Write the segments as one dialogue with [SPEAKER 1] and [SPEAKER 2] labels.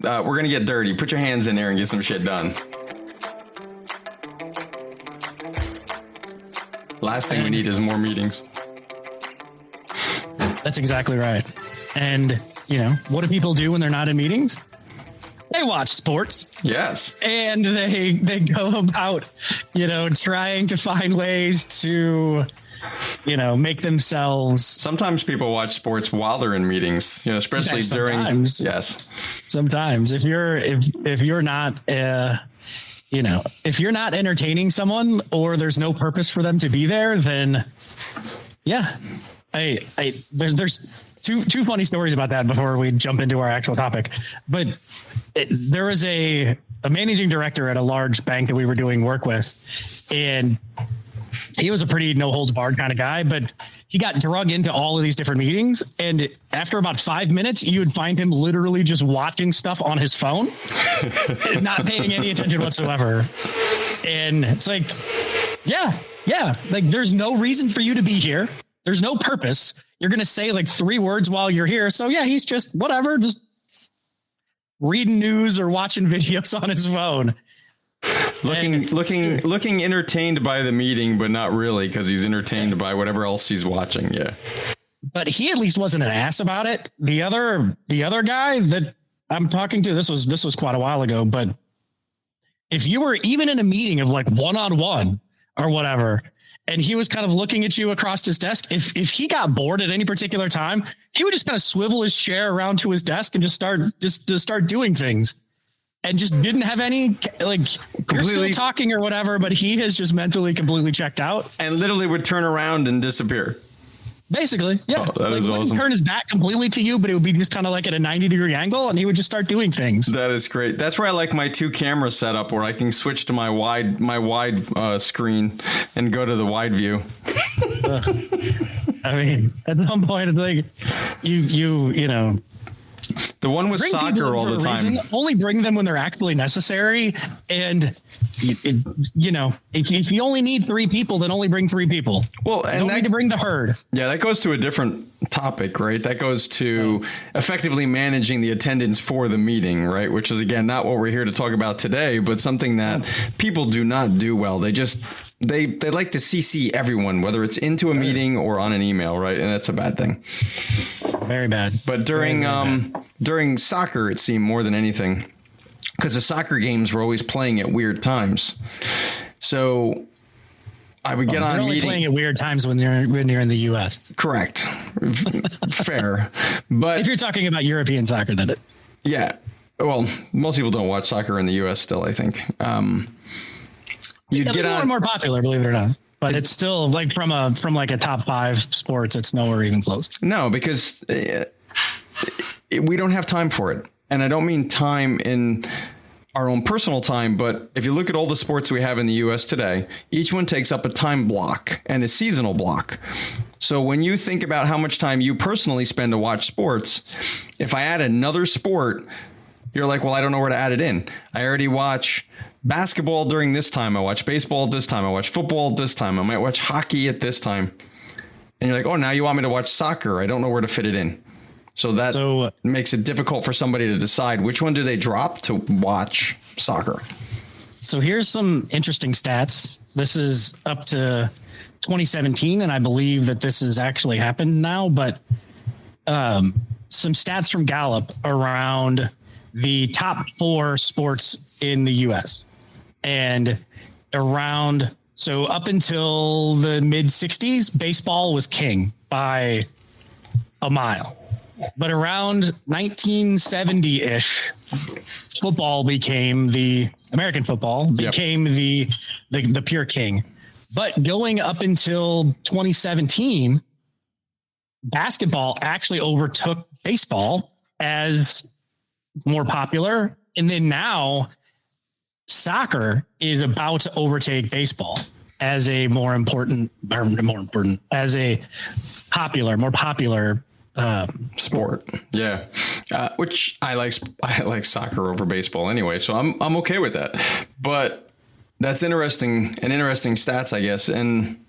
[SPEAKER 1] we're going to get dirty. Put your hands in there and get some shit done. Last thing we need is more meetings.
[SPEAKER 2] That's exactly right. And, you know, what do people do when they're not in meetings? They watch sports.
[SPEAKER 1] Yes.
[SPEAKER 2] And they go about, you know, trying to find ways to, you know, make themselves.
[SPEAKER 1] Sometimes people watch sports while they're in meetings, you know, especially during. Yes.
[SPEAKER 2] Sometimes if you're not, you know, if you're not entertaining someone or there's no purpose for them to be there, then yeah, there's two funny stories about that before we jump into our actual topic. But there was a managing director at a large bank that we were doing work with, and he was a pretty no holds barred kind of guy, but he got drug into all of these different meetings. And after about 5 minutes, you would find him literally just watching stuff on his phone, not paying any attention whatsoever. And it's like, yeah. Like there's no reason for you to be here. There's no purpose. You're going to say like 3 words while you're here. So yeah, he's just whatever, just reading news or watching videos on his phone.
[SPEAKER 1] Looking entertained by the meeting, but not really, because he's entertained by whatever else he's watching. Yeah.
[SPEAKER 2] But he at least wasn't an ass about it. The other guy that I'm talking to, this was quite a while ago, but if you were even in a meeting of like one-on-one or whatever, and he was kind of looking at you across his desk, if he got bored at any particular time, he would just kind of swivel his chair around to his desk and just start doing things. And just didn't have any, like, completely you're still talking or whatever, but he has just mentally completely checked out.
[SPEAKER 1] And literally would turn around and disappear.
[SPEAKER 2] Basically, yeah.
[SPEAKER 1] Oh, that is awesome.
[SPEAKER 2] Turn his back completely to you, but it would be just kind of like at a 90-degree angle, and he would just start doing things.
[SPEAKER 1] That is great. That's where I like my 2 camera setup, where I can switch to my wide screen and go to the wide view.
[SPEAKER 2] I mean, at some point, it's like you know.
[SPEAKER 1] The one with soccer all the time.
[SPEAKER 2] Only bring them when they're actually necessary. And, you know, if you only need 3 people, then only bring 3 people. Well, and don't need to bring the herd.
[SPEAKER 1] Yeah, that goes to a different topic, right? That goes to effectively managing the attendance for the meeting, right? Which is, again, not what we're here to talk about today, but something that people do not do well. They just they like to CC everyone, whether it's into a meeting or on an email, right? And that's a bad thing.
[SPEAKER 2] Very bad.
[SPEAKER 1] But during soccer, it seemed more than anything, because the soccer games were always playing at weird times. So I would get on meeting.
[SPEAKER 2] Playing at weird times when you're in the U.S.
[SPEAKER 1] Correct. Fair. But
[SPEAKER 2] if you're talking about European soccer, then it's.
[SPEAKER 1] Yeah. Well, most people don't watch soccer in the U.S. still, I think. You'd get on.
[SPEAKER 2] More and more popular, believe it or not. But it's still like from like a top 5 sports, it's nowhere even close.
[SPEAKER 1] No, because we don't have time for it. And I don't mean time in our own personal time, but if you look at all the sports we have in the U.S. today, each one takes up a time block and a seasonal block. So when you think about how much time you personally spend to watch sports, if I add another sport, you're like, well, I don't know where to add it in. I already watch basketball during this time. I watch baseball at this time. I watch football at this time. I might watch hockey at this time. And you're like, oh, now you want me to watch soccer. I don't know where to fit it in. So that makes it difficult for somebody to decide which one do they drop to watch soccer.
[SPEAKER 2] So here's some interesting stats. This is up to 2017, and I believe that this has actually happened now. But some stats from Gallup around the top 4 sports in the U.S. And so up until the mid 60s, baseball was king by a mile. But around 1970-ish, American football became the pure king. But going up until 2017, basketball actually overtook baseball as more popular. And then now soccer is about to overtake baseball as a more popular
[SPEAKER 1] sport. Yeah. Which I like soccer over baseball anyway. So I'm okay with that, but that's interesting stats, I guess. And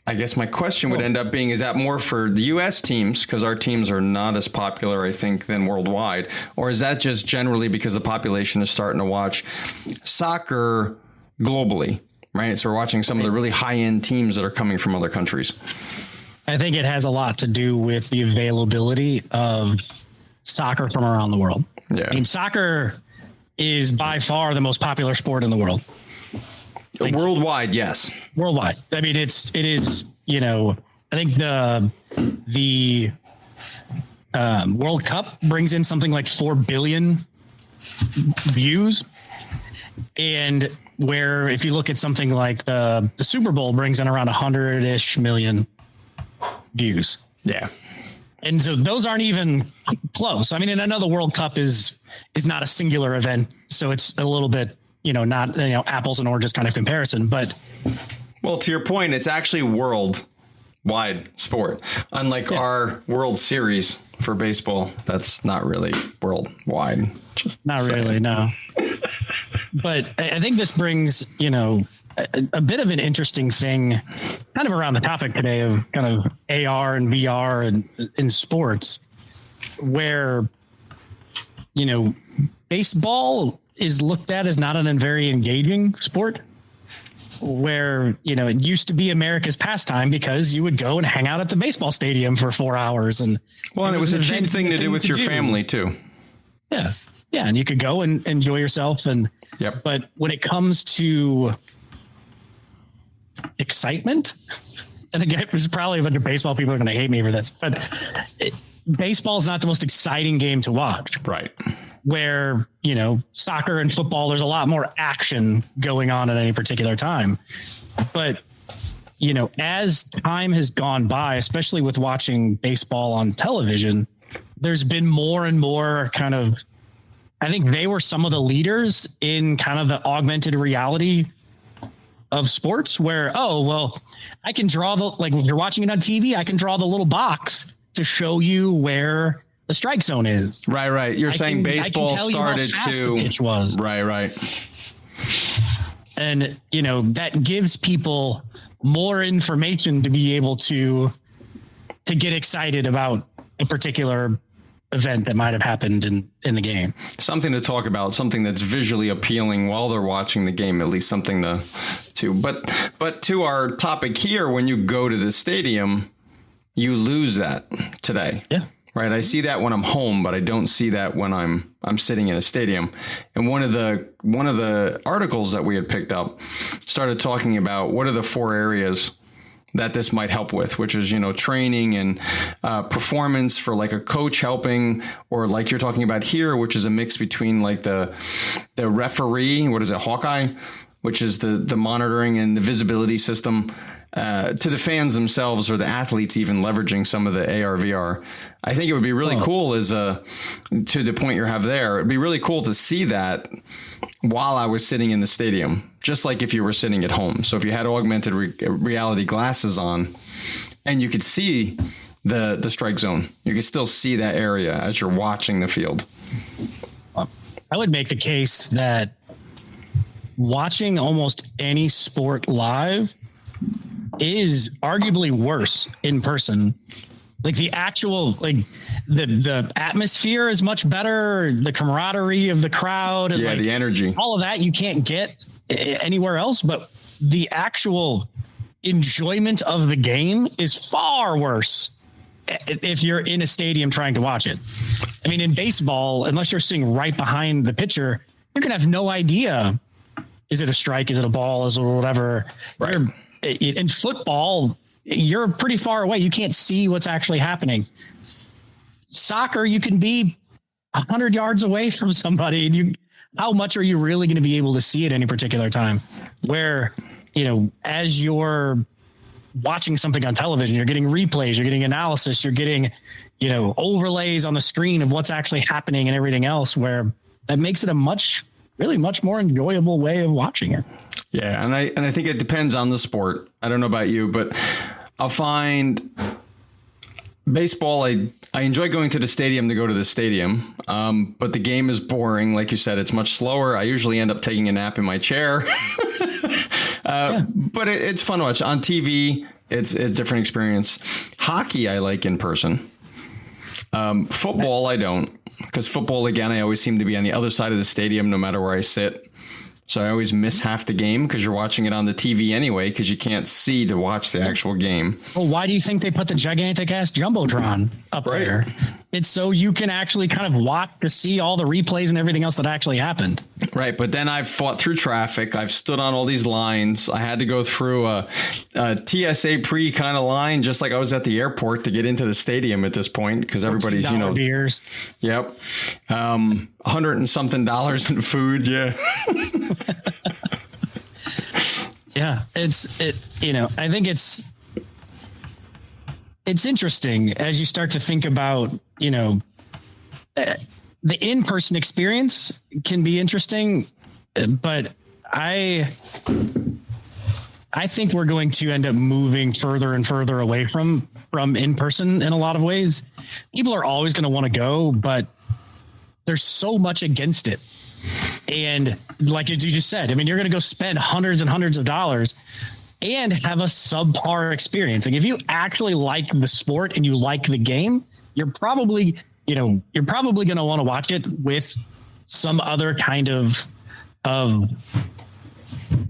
[SPEAKER 1] I guess my question would end up being, is that more for the U.S. teams, because our teams are not as popular, I think, than worldwide? Or is that just generally because the population is starting to watch soccer globally, right? So we're watching some of the really high-end teams that are coming from other countries.
[SPEAKER 2] I think it has a lot to do with the availability of soccer from around the world.
[SPEAKER 1] Yeah.
[SPEAKER 2] I mean, soccer is by far the most popular sport in the world.
[SPEAKER 1] Like, worldwide, yes.
[SPEAKER 2] Worldwide. I mean, it is, I think the World Cup brings in something like 4 billion views. And where if you look at something like the Super Bowl brings in around 100-ish million views.
[SPEAKER 1] Yeah.
[SPEAKER 2] And so those aren't even close. I mean, and I know the World Cup is not a singular event, so it's a little bit, not, apples and oranges kind of comparison, but.
[SPEAKER 1] Well, to your point, it's actually worldwide sport. Unlike our World Series for baseball, that's not really worldwide. Just
[SPEAKER 2] not saying. Really, no. But I think this brings, a bit of an interesting thing kind of around the topic today of kind of AR and VR and in sports, where, baseball is looked at as not a very engaging sport, where, it used to be America's pastime because you would go and hang out at the baseball stadium for 4 hours. And
[SPEAKER 1] it was a cheap thing to do with your family too.
[SPEAKER 2] Yeah. Yeah. And you could go and enjoy yourself. But when it comes to excitement, and again, there's probably a bunch of baseball people are going to hate me for this, but baseball is not the most exciting game to watch.
[SPEAKER 1] Right.
[SPEAKER 2] Where, soccer and football, there's a lot more action going on at any particular time. But, as time has gone by, especially with watching baseball on television, there's been more and more kind of, I think they were some of the leaders in kind of the augmented reality of sports where, I can draw if you're watching it on TV, I can draw the little box to show you where the strike zone is.
[SPEAKER 1] Right. You're saying baseball started to
[SPEAKER 2] the pitch was.
[SPEAKER 1] Right.
[SPEAKER 2] And, that gives people more information to be able to get excited about a particular event that might have happened in the game.
[SPEAKER 1] Something to talk about, something that's visually appealing while they're watching the game, at least something to but to our topic here, when you go to the stadium, you lose that today.
[SPEAKER 2] Yeah.
[SPEAKER 1] Right. I see that when I'm home, but I don't see that when I'm sitting in a stadium. And one of the articles that we had picked up started talking about what are the 4 areas that this might help with, which is, training and performance for like a coach helping, or like you're talking about here, which is a mix between like the referee, what is it, Hawkeye, which is the monitoring and the visibility system, to the fans themselves or the athletes even leveraging some of the AR, VR. I think it would be really cool to the point you have there. It'd be really cool to see that while I was sitting in the stadium, just like if you were sitting at home. So if you had augmented reality glasses on and you could see the strike zone, you could still see that area as you're watching the field.
[SPEAKER 2] I would make the case that watching almost any sport live is arguably worse in person. Like the actual, the atmosphere is much better. The camaraderie of the crowd, and
[SPEAKER 1] the energy,
[SPEAKER 2] all of that you can't get anywhere else. But the actual enjoyment of the game is far worse if you're in a stadium trying to watch it. I mean, in baseball, unless you're sitting right behind the pitcher, you're gonna have no idea. Is it a strike? Is it a ball? Is it whatever?
[SPEAKER 1] Right.
[SPEAKER 2] In football, you're pretty far away. You can't see what's actually happening. Soccer, you can be 100 yards away from somebody, and how much are you really going to be able to see at any particular time? Where, as you're watching something on television, you're getting replays, you're getting analysis, you're getting, overlays on the screen of what's actually happening and everything else, where that makes it a much more enjoyable way of watching it.
[SPEAKER 1] Yeah, and I think it depends on the sport. I don't know about you, but I'll find baseball, I enjoy going to the stadium to go to the stadium, but the game is boring. Like you said, it's much slower. I usually end up taking a nap in my chair. But it's fun to watch on TV. It's a different experience. Hockey, I like in person. Football, I don't, because football, again, I always seem to be on the other side of the stadium, no matter where I sit. So I always miss half the game because you're watching it on the TV anyway, because you can't see to watch the actual game.
[SPEAKER 2] Well, why do you think they put the gigantic ass Jumbotron up there? It's so you can actually kind of watch to see all the replays and everything else that actually happened.
[SPEAKER 1] Right. But then I've fought through traffic. I've stood on all these lines. I had to go through a TSA pre kind of line, just like I was at the airport to get into the stadium at this point, because everybody's,
[SPEAKER 2] beers.
[SPEAKER 1] Yep. $100 and something in food. Yeah.
[SPEAKER 2] Yeah. I think it's interesting as you start to think about, the in-person experience can be interesting, but I think we're going to end up moving further and further away from in-person in a lot of ways. People are always going to want to go, but there's so much against it. And like you just said, I mean, you're going to go spend hundreds and hundreds of dollars and have a subpar experience. Like if you actually like the sport and you like the game, you're probably going to want to watch it with some other kind of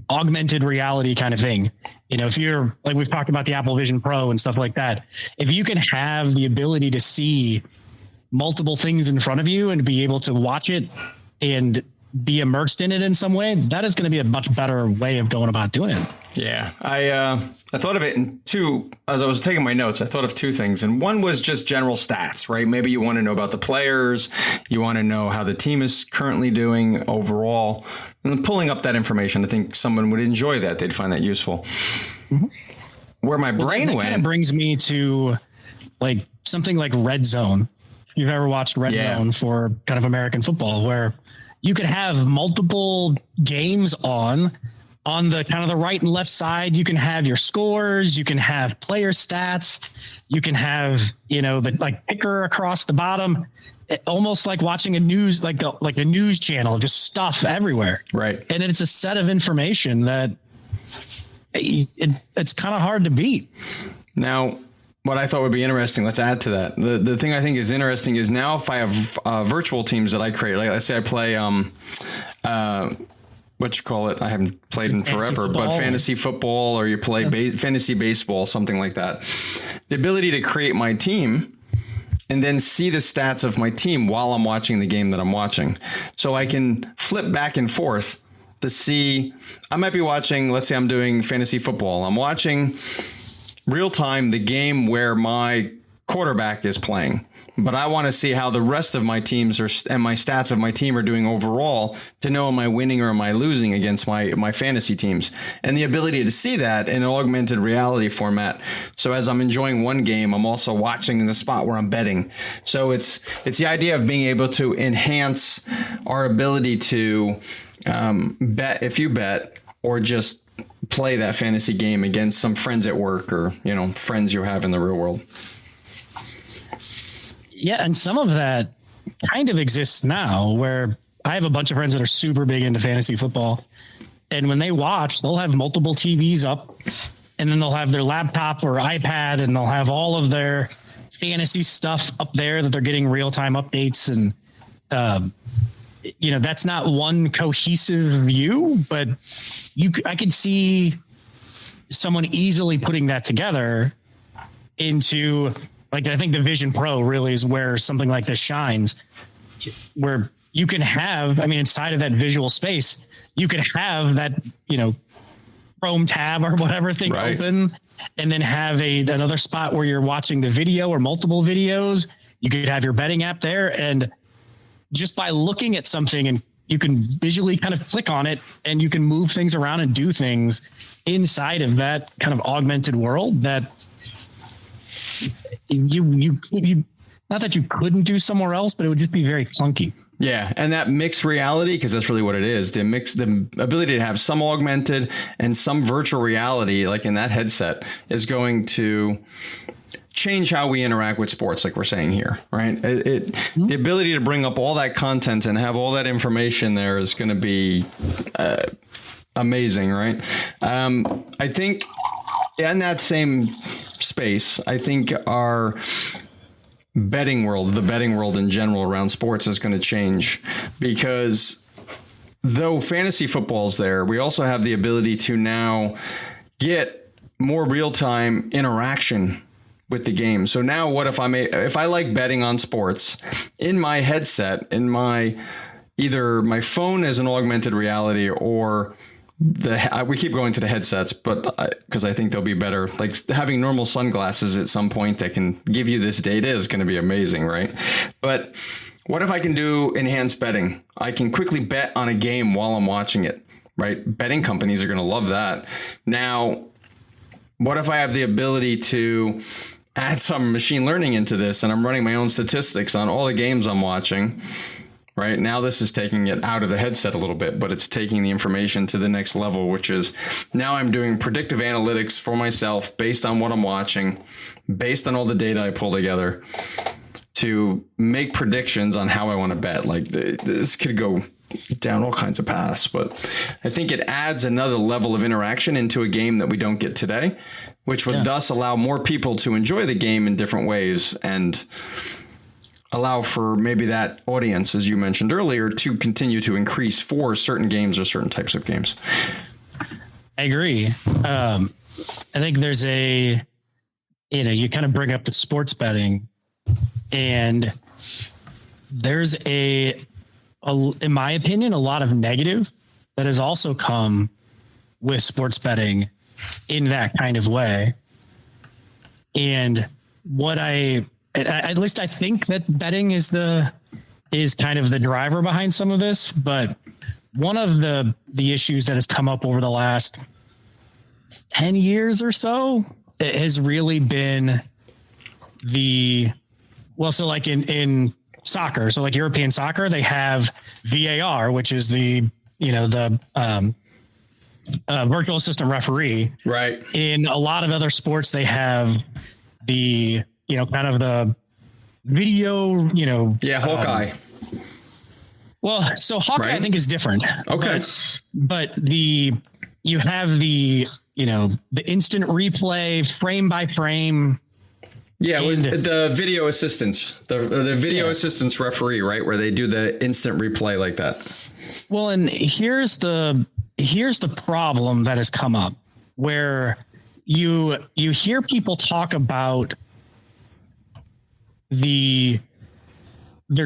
[SPEAKER 2] augmented reality kind of thing. If you're like, we've talked about the Apple Vision Pro and stuff like that. If you can have the ability to see multiple things in front of you and be able to watch it and be immersed in it in some way, that is going to be a much better way of going about doing it.
[SPEAKER 1] Yeah. I thought of it in two, as I was taking my notes, I thought of two things. And one was just general stats, right? Maybe you want to know about the players. You want to know how the team is currently doing overall. And pulling up that information, I think someone would enjoy that. They'd find that useful. Mm-hmm. Where my brain went. Kind of
[SPEAKER 2] brings me to like something like Red Zone. If you've ever watched Red Zone for kind of American football, where you could have multiple games on the kind of the right and left side. You can have your scores, you can have player stats, you can have, the like picker across the bottom, almost like watching a news, like a news channel, just stuff everywhere.
[SPEAKER 1] Right.
[SPEAKER 2] And it's a set of information that it's kind of hard to beat.
[SPEAKER 1] Now, what I thought would be interesting, let's add to that. The thing I think is interesting is now if I have virtual teams that I create, like let's say I play, I haven't played in forever, but fantasy football, or you play fantasy baseball, something like that. The ability to create my team and then see the stats of my team while I'm watching the game that I'm watching. So I can flip back and forth to see, I might be watching, let's say I'm doing fantasy football. I'm watching real time the game where my quarterback is playing, but I want to see how the rest of my teams and my stats of my team are doing overall to know am I winning or am I losing against my fantasy teams, and the ability to see that in an augmented reality format. So as I'm enjoying one game, I'm also watching the spot where I'm betting. So it's the idea of being able to enhance our ability to bet if you bet, or just play that fantasy game against some friends at work, or friends you have in the real world.
[SPEAKER 2] Yeah, and some of that kind of exists now, where I have a bunch of friends that are super big into fantasy football, and when they watch, they'll have multiple TVs up, and then they'll have their laptop or iPad, and they'll have all of their fantasy stuff up there that they're getting real-time updates. And that's not one cohesive view, but I could see someone easily putting that together into, like, I think the Vision Pro really is where something like this shines, where you can have, inside of that visual space, you could have that, Chrome tab or whatever thing open, and then have another spot where you're watching the video or multiple videos. You could have your betting app there, and just by looking at something, and you can visually kind of click on it, and you can move things around and do things inside of that kind of augmented world that you not that you couldn't do somewhere else, but it would just be very clunky.
[SPEAKER 1] Yeah. And that mixed reality, because that's really what it is. The ability to have some augmented and some virtual reality, like in that headset, is going to change how we interact with sports, like we're saying here, right? The ability to bring up all that content and have all that information there is going to be amazing, right? I think in that same space, I think our betting world, the betting world in general around sports is going to change, because though fantasy football's there, we also have the ability to now get more real-time interaction with the game. So now what if I like betting on sports in my headset, in my either my phone as an augmented reality, or we keep going to the headsets, but because I think they'll be better. Like having normal sunglasses at some point that can give you this data is going to be amazing, right? But what if I can do enhanced betting? I can quickly bet on a game while I'm watching it, right? Betting companies are going to love that. Now, what if I have the ability to add some machine learning into this, and I'm running my own statistics on all the games I'm watching? Right now, this is taking it out of the headset a little bit, but it's taking the information to the next level, which is now I'm doing predictive analytics for myself based on what I'm watching, based on all the data I pull together to make predictions on how I want to bet. Like this could go down all kinds of paths, but I think it adds another level of interaction into a game that we don't get today, which would thus allow more people to enjoy the game in different ways and allow for maybe that audience, as you mentioned earlier, to continue to increase for certain games or certain types of games.
[SPEAKER 2] I agree. I think there's you kind of bring up the sports betting, and there's in my opinion, a lot of negative that has also come with sports betting in that kind of way. And at least I think that betting is kind of the driver behind some of this. But one of the issues that has come up over the last 10 years or so, it has really been so like in soccer, so like European soccer, they have VAR, which is the virtual assistant referee.
[SPEAKER 1] Right.
[SPEAKER 2] In a lot of other sports, they have the kind of the video,
[SPEAKER 1] Hawkeye.
[SPEAKER 2] So Hawkeye, right? I think is different.
[SPEAKER 1] Okay.
[SPEAKER 2] But you have the instant replay, frame by frame.
[SPEAKER 1] Yeah, it was the video assistance, the video assistance referee, right? Where they do the instant replay like that.
[SPEAKER 2] Well, and here's the problem that has come up, where you hear people talk about they're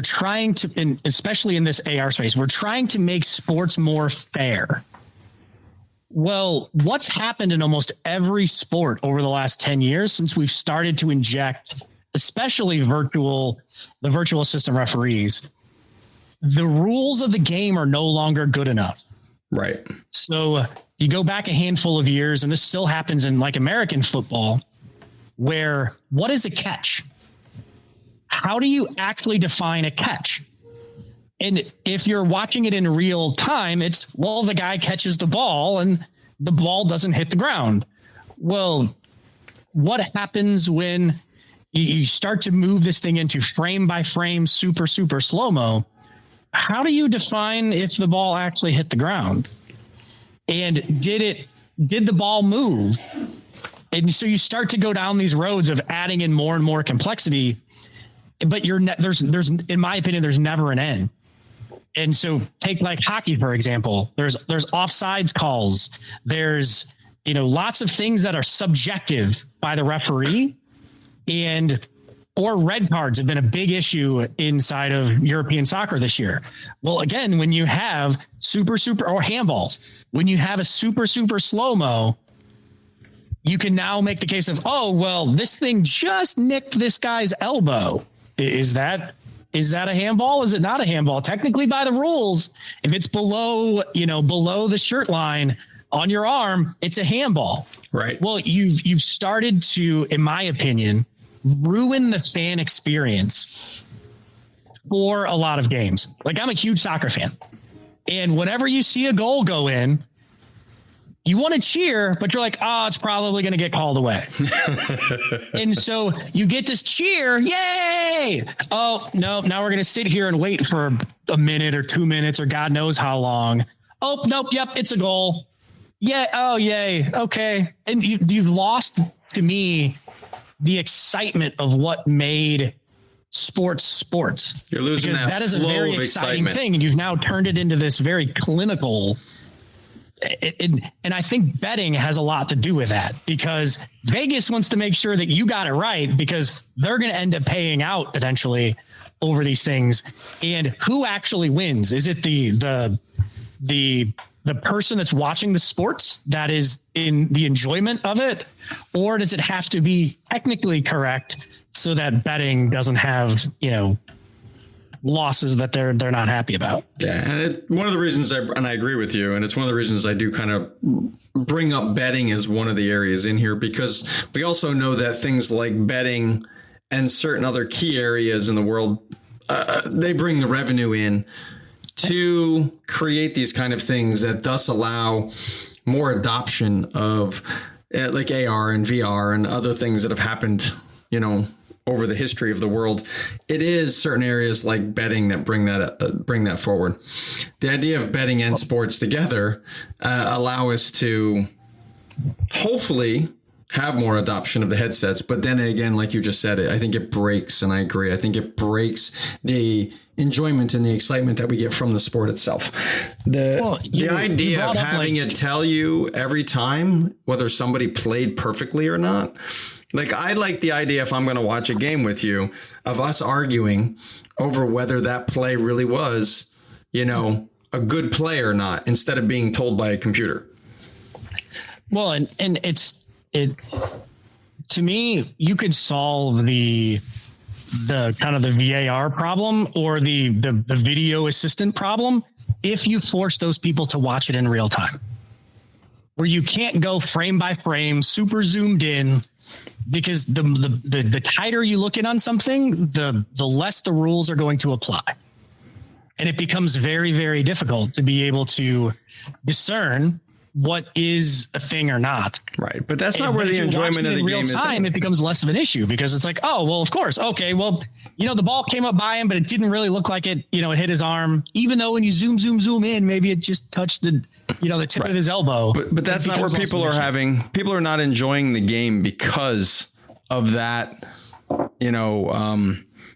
[SPEAKER 2] trying to, especially in this AR space, we're trying to make sports more fair. Well, what's happened in almost every sport over the last 10 years since we've started to inject, especially the virtual assistant referees, the rules of the game are no longer good enough.
[SPEAKER 1] Right.
[SPEAKER 2] So you go back a handful of years, and this still happens in like American football, where what is a catch? How do you actually define a catch? And if you're watching it in real time, it's, the guy catches the ball and the ball doesn't hit the ground. Well, what happens when you start to move this thing into frame by frame, super, super slow-mo? How do you define if the ball actually hit the ground? And did the ball move? And so you start to go down these roads of adding in more and more complexity, but there's in my opinion, there's never an end. And so take like hockey, for example, there's offsides calls. There's, lots of things that are subjective by the referee, or red cards have been a big issue inside of European soccer this year. Well, again, when you have super, or handballs, when you have a super, super slow-mo, you can now make the case of, this thing just nicked this guy's elbow. Is that a handball? Is it not a handball? Technically, by the rules, if it's below the shirt line on your arm, it's a handball.
[SPEAKER 1] Right.
[SPEAKER 2] Well, you've started to, in my opinion, ruin the fan experience for a lot of games. Like, I'm a huge soccer fan, and whenever you see a goal go in, you want to cheer, but you're like, it's probably going to get called away. And so you get this cheer. Yay. Oh, no. Now we're going to sit here and wait for a minute or 2 minutes or God knows how long. Oh, nope. Yep. It's a goal. Yeah. Oh, yay. Okay. And you've lost to me the excitement of what made sports.
[SPEAKER 1] You're losing
[SPEAKER 2] because that is a
[SPEAKER 1] flow
[SPEAKER 2] very
[SPEAKER 1] of
[SPEAKER 2] exciting
[SPEAKER 1] excitement.
[SPEAKER 2] thing. And you've now turned it into this very clinical. And I think betting has a lot to do with that, because Vegas wants to make sure that you got it right, because they're going to end up paying out potentially over these things. And who actually wins? Is it the person that's watching the sports that is in the enjoyment of it, or does it have to be technically correct so that betting doesn't have, losses that they're not happy about?
[SPEAKER 1] Yeah, and one of the reasons I agree with you, and it's one of the reasons I do kind of bring up betting as one of the areas in here, because we also know that things like betting and certain other key areas in the world, they bring the revenue in to create these kind of things that thus allow more adoption of like AR and VR and other things that have happened, over the history of the world. It is certain areas like betting that bring that forward. The idea of betting and sports together allow us to hopefully have more adoption of the headsets. But then again, like you just said, I think it breaks, and I agree. I think it breaks the enjoyment and the excitement that we get from the sport itself. The idea of having it tell you every time whether somebody played perfectly or not. Like, I like the idea, if I'm going to watch a game with you, of us arguing over whether that play really was, a good play or not, instead of being told by a computer.
[SPEAKER 2] Well, and to me, you could solve the kind of the VAR problem or the video assistant problem if you force those people to watch it in real time, where you can't go frame by frame, super zoomed in. Because the tighter you look in on something, the less the rules are going to apply. And it becomes very, very difficult to be able to discern what is a thing or not.
[SPEAKER 1] Right. But that's not where the enjoyment of the game is.
[SPEAKER 2] It becomes less of an issue, because it's like, oh, well, of course. Okay. Well, the ball came up by him, but it didn't really look like it, it hit his arm, even though when you zoom in, maybe it just touched the tip of his elbow.
[SPEAKER 1] But that's not where people are not enjoying the game because of that,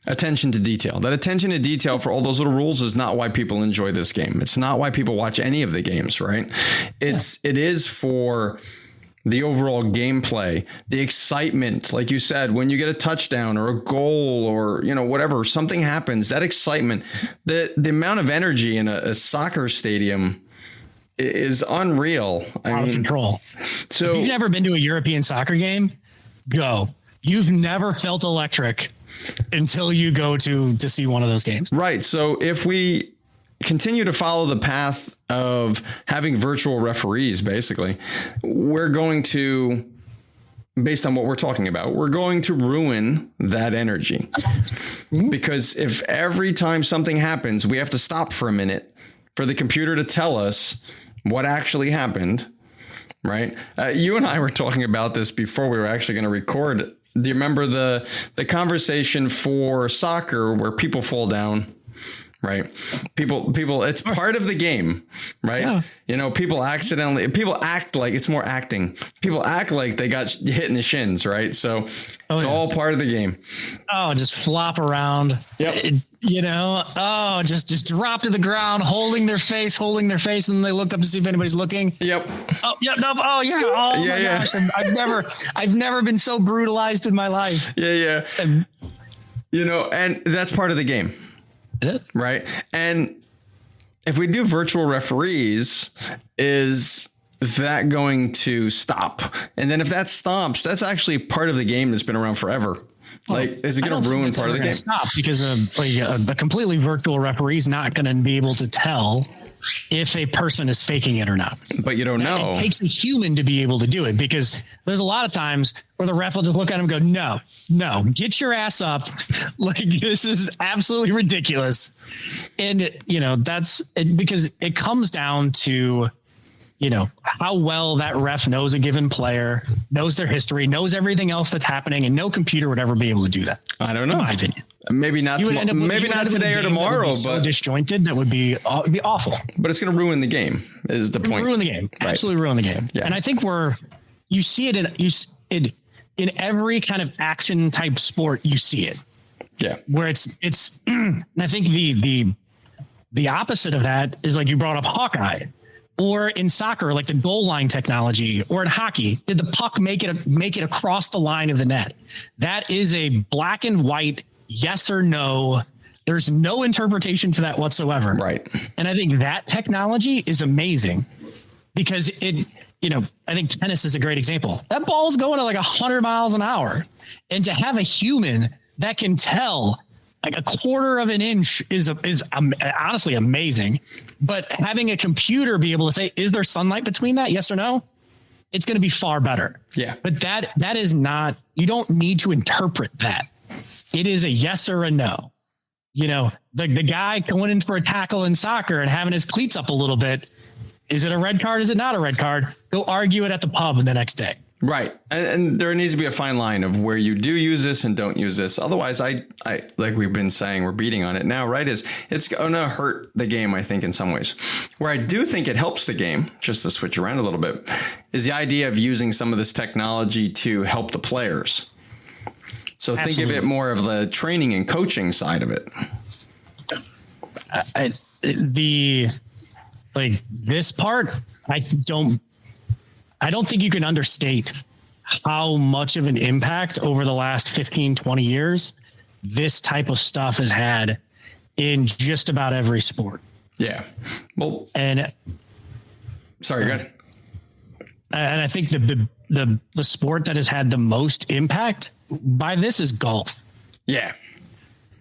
[SPEAKER 1] attention to detail. That attention to detail for all those little rules is not why people enjoy this game. It's not why people watch any of the games, right? It is for the overall gameplay, the excitement, like you said, when you get a touchdown or a goal or, whatever, something happens, that excitement, the amount of energy in a soccer stadium is unreal.
[SPEAKER 2] Out of control. So if you've never been to a European soccer game, go. You've never felt electric until you go to see one of those games.
[SPEAKER 1] Right. So if we continue to follow the path of having virtual referees, basically, we're going to, based on what we're talking about, we're going to ruin that energy. Because if every time something happens, we have to stop for a minute for the computer to tell us what actually happened, right? You and I were talking about this before we were actually going to record. Do you remember the conversation for soccer where people fall down? Right. People, it's part of the game, right? Yeah. People act like it's more acting. People act like they got hit in the shins, right? So it's all part of the game.
[SPEAKER 2] Oh, just flop around.
[SPEAKER 1] Yep.
[SPEAKER 2] Just drop to the ground, holding their face, and then they look up to see if anybody's looking.
[SPEAKER 1] Yep.
[SPEAKER 2] Oh, yeah. No. Oh, yeah. Oh, yeah, my gosh. I've never been so brutalized in my life.
[SPEAKER 1] Yeah. And that's part of the game.
[SPEAKER 2] It is.
[SPEAKER 1] Right. And if we do virtual referees, is that going to stop? And then if that stops, that's actually part of the game that's been around forever. Like, is it going to ruin part of the game?
[SPEAKER 2] Stop, because a completely virtual referee is not going to be able to tell if a person is faking it or not.
[SPEAKER 1] But you don't know.
[SPEAKER 2] It takes a human to be able to do it, because there's a lot of times where the ref will just look at him and go, no, get your ass up. Like, this is absolutely ridiculous. And, that's it, because it comes down to, how well that ref knows a given player, knows their history, knows everything else that's happening, and no computer would ever be able to do that.
[SPEAKER 1] I don't know.
[SPEAKER 2] In my opinion.
[SPEAKER 1] Maybe not maybe not today or tomorrow,
[SPEAKER 2] so
[SPEAKER 1] but
[SPEAKER 2] disjointed that would be awful.
[SPEAKER 1] But it's going to ruin the game. Is the point?
[SPEAKER 2] Ruin the game. Right. Absolutely ruin the game.
[SPEAKER 1] Yeah.
[SPEAKER 2] And I think you see it in every kind of action type sport. You see it.
[SPEAKER 1] Yeah.
[SPEAKER 2] Where it's. And I think the opposite of that is like you brought up Hawkeye, or in soccer, like the goal line technology, or in hockey, did the puck make it across the line of the net? That is a black and white yes or no. There's no interpretation to that whatsoever.
[SPEAKER 1] Right.
[SPEAKER 2] And I think that technology is amazing because I think tennis is a great example. That ball is going at like 100 miles an hour. And to have a human that can tell like a quarter of an inch is honestly amazing. But having a computer be able to say, is there sunlight between that? Yes or no? It's going to be far better.
[SPEAKER 1] Yeah.
[SPEAKER 2] But that is not, you don't need to interpret that. It is a yes or a no. The guy going in for a tackle in soccer and having his cleats up a little bit. Is it a red card? Is it not a red card? Go argue it at the pub the next day.
[SPEAKER 1] Right. And there needs to be a fine line of where you do use this and don't use this. Otherwise, I like we've been saying, we're beating on it now, right? It's going to hurt the game, I think, in some ways. Where I do think it helps the game, just to switch around a little bit, is the idea of using some of this technology to help the players. So think of it more of the training and coaching side of it.
[SPEAKER 2] This part, I don't think you can understate how much of an impact over the last 15, 20 years this type of stuff has had in just about every sport.
[SPEAKER 1] Yeah. Well,
[SPEAKER 2] and
[SPEAKER 1] sorry, go ahead.
[SPEAKER 2] And I think the sport that has had the most impact by this is golf.
[SPEAKER 1] Yeah.